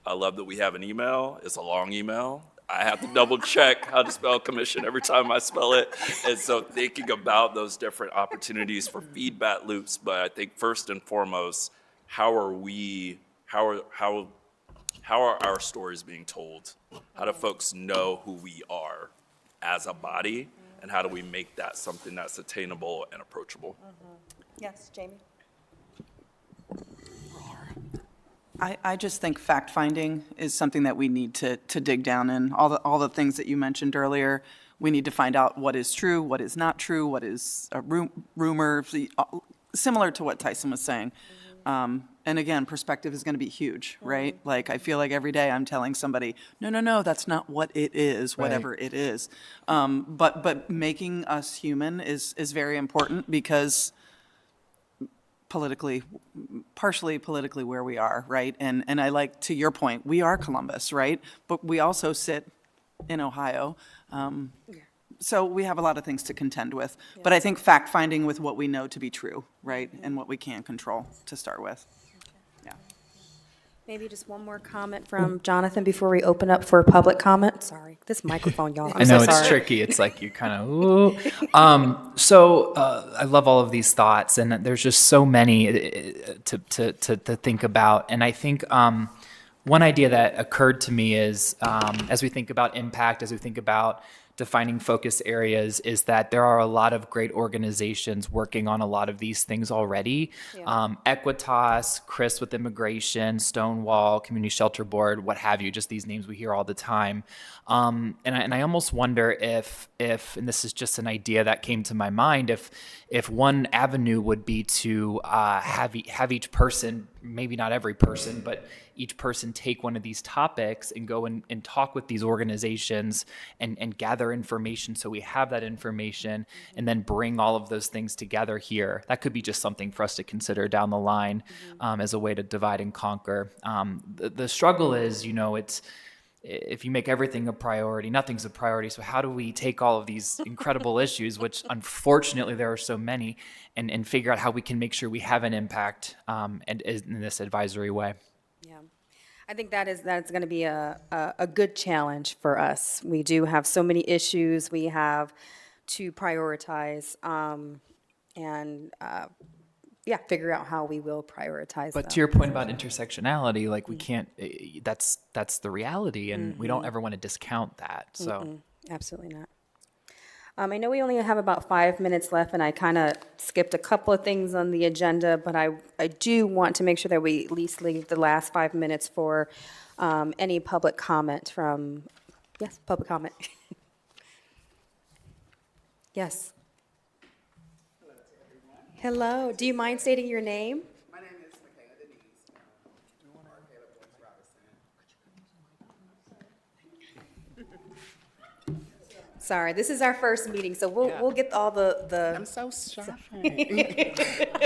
I love that we have an email. It's a long email. I have to double check how to spell commission every time I spell it. And so thinking about those different opportunities for feedback loops, but I think first and foremost, how are our stories being told? How do folks know who we are as a body? And how do we make that something that's attainable and approachable? Yes, Jamie? I just think fact-finding is something that we need to dig down in. All the things that you mentioned earlier, we need to find out what is true, what is not true, what is a rumor, similar to what Tyson was saying. And again, perspective is going to be huge, right? Like, I feel like every day I'm telling somebody, no, that's not what it is, whatever it is. But making us human is very important because partially politically where we are, right? And I like, to your point, we are Columbus, right? But we also sit in Ohio. So we have a lot of things to contend with. But I think fact-finding with what we know to be true, right? And what we can control to start with. Yeah. Maybe just one more comment from Jonathan before we open up for public comment. Sorry, this microphone, y'all. I know it's tricky. It's like you kind of, ooh. I love all of these thoughts, and there's just so many to think about. And I think one idea that occurred to me is, as we think about impact, as we think about defining focus areas, is that there are a lot of great organizations working on a lot of these things already. Equitas, Chris with immigration, Stonewall, Community Shelter Board, what have you, just these names we hear all the time. And I almost wonder if, and this is just an idea that came to my mind, if one avenue would be to have each person, maybe not every person, but each person take one of these topics and go and talk with these organizations and gather information, so we have that information, and then bring all of those things together here. That could be just something for us to consider down the line as a way to divide and conquer. The struggle is, it's, if you make everything a priority, nothing's a priority. So how do we take all of these incredible issues, which unfortunately there are so many, and figure out how we can make sure we have an impact and in this advisory way? Yeah, I think that's going to be a good challenge for us. We do have so many issues we have to prioritize, figure out how we will prioritize them. But to your point about intersectionality, like we can't, that's the reality, and we don't ever want to discount that, so. Absolutely not. I know we only have about 5 minutes left, and I kind of skipped a couple of things on the agenda, but I do want to make sure that we at least leave the last 5 minutes for any public comment from, yes, public comment. Yes. Hello, do you mind stating your name? My name is Michaela Denise. Sorry, this is our first meeting, so we'll get all the. I'm so shy.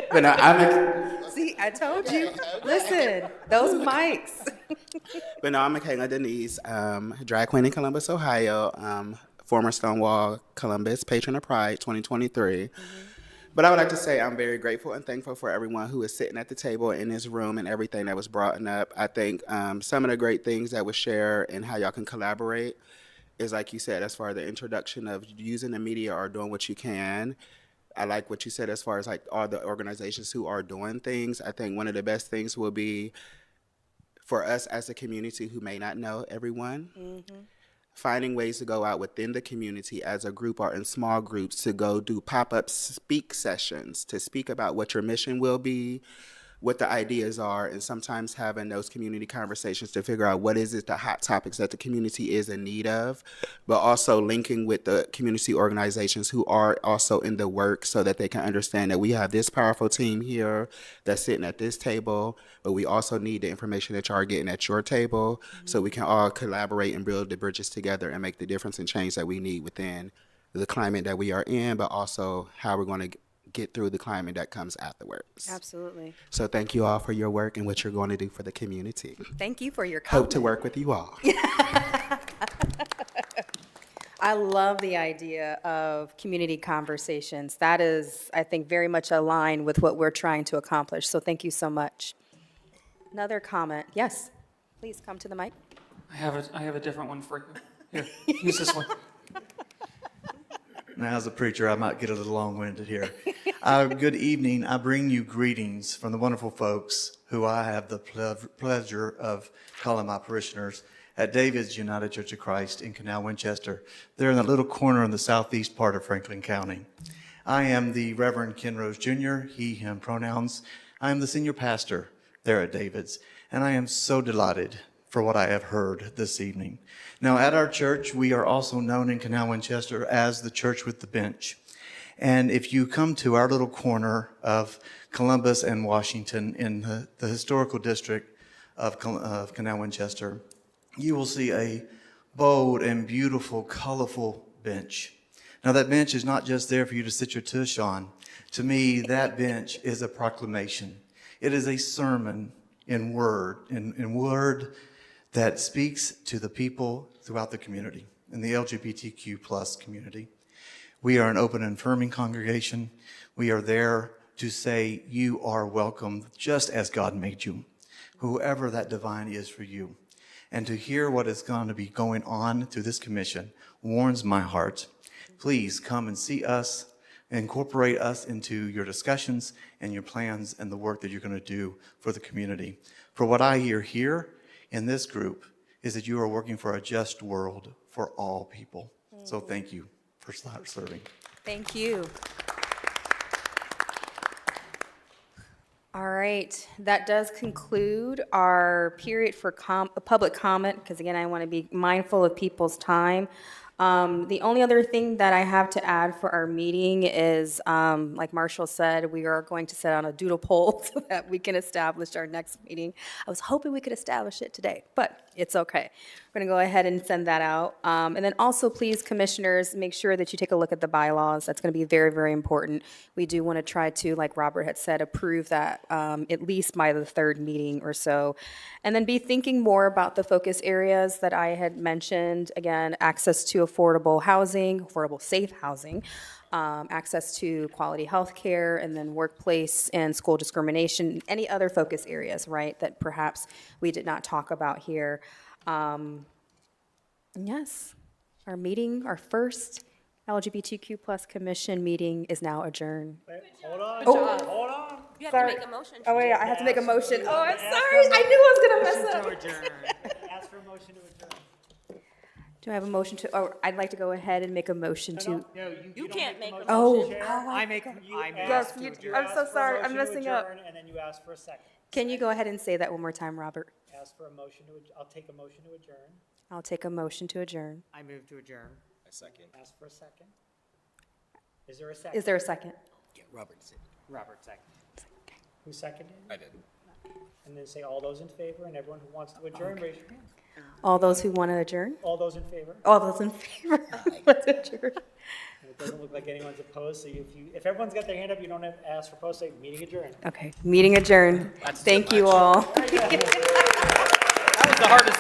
But no, I'm. See, I told you. Listen, those mics. But no, I'm Michaela Denise, drag queen in Columbus, Ohio. Former Stonewall Columbus Patron of Pride 2023. But I would like to say I'm very grateful and thankful for everyone who is sitting at the table in this room and everything that was brought up. I think some of the great things that was shared and how y'all can collaborate is, like you said, as far as the introduction of using the media or doing what you can. I like what you said as far as like all the organizations who are doing things. I think one of the best things will be for us as a community who may not know everyone, finding ways to go out within the community as a group or in small groups to go do pop-up speak sessions to speak about what your mission will be, what the ideas are, and sometimes having those community conversations to figure out what is it, the hot topics that the community is in need of, but also linking with the community organizations who are also in the work so that they can understand that we have this powerful team here that's sitting at this table, but we also need the information that y'all are getting at your table so we can all collaborate and build the bridges together and make the difference and change that we need within the climate that we are in, but also how we're going to get through the climate that comes afterwards. Absolutely. So thank you all for your work and what you're going to do for the community. Thank you for your comment. Hope to work with you all. I love the idea of community conversations. That is, I think, very much aligned with what we're trying to accomplish. So thank you so much. Another comment. Yes, please come to the mic. I have a different one for you. Here, use this one. Now, as a preacher, I might get a little long-winded here. Good evening. I bring you greetings from the wonderful folks who I have the pleasure of calling my parishioners at David's United Church of Christ in Canal, Winchester. They're in a little corner in the southeast part of Franklin County. I am the Reverend Ken Rose Jr., he, him pronouns. I am the senior pastor there at David's. And I am so delighted for what I have heard this evening. Now, at our church, we are also known in Canal Winchester as the Church with the Bench. And if you come to our little corner of Columbus and Washington in the historical district of Canal Winchester, you will see a bold and beautiful, colorful bench. Now, that bench is not just there for you to sit your tush on. To me, that bench is a proclamation. It is a sermon in word that speaks to the people throughout the community, in the LGBTQ plus community. We are an open and affirming congregation. We are there to say you are welcome just as God made you, whoever that divine is for you. And to hear what is going to be going on through this commission warms my heart. Please come and see us, incorporate us into your discussions and your plans and the work that you're going to do for the community. For what I hear here in this group is that you are working for a just world for all people. So thank you for serving. Thank you. All right, that does conclude our period for public comment, because again, I want to be mindful of people's time. The only other thing that I have to add for our meeting is, like Marshall said, we are going to set on a doodle poll so that we can establish our next meeting. I was hoping we could establish it today, but it's okay. We're going to go ahead and send that out. And then also, please, commissioners, make sure that you take a look at the bylaws. That's going to be very, very important. We do want to try to, like Robert had said, approve that at least by the third meeting or so. And then be thinking more about the focus areas that I had mentioned. Again, access to affordable housing, affordable safe housing, access to quality health care, and then workplace and school discrimination, any other focus areas, right, that perhaps we did not talk about here. Yes, our meeting, our first LGBTQ plus commission meeting is now adjourned. Hold on, Oh. hold on. You have Sorry. to make a motion. Oh, yeah, I have to make a motion. Oh, I'm Ask sorry, for a I knew I was gonna motion mess to up. adjourn. Ask for a motion to adjourn. Do I have a motion to, oh, I'd like to go ahead and make a motion to. No, You don't can't make make the a Oh. motion, Chair. I make, You I make. Yes, ask- you- you I'm ask so for a sorry, I'm motion to messing up. adjourn, And then you ask for a second. Can you go ahead and say that one more time, Robert? Ask for a motion to, I'll take a motion to adjourn. I'll take a motion to adjourn. I move to adjourn. Ask for a second. Is there a second? Is there a second? Robert second. Who seconded? I did. And then say all those in favor, and everyone who wants to adjourn, raise your hand. All those who want to adjourn? All those in favor? All those in favor? Let's adjourn. And it doesn't look like anyone's opposed, so if everyone's got their hand up, you don't have to ask for opposed, say meeting adjourned. Okay, meeting adjourned. Thank you all. That was the hardest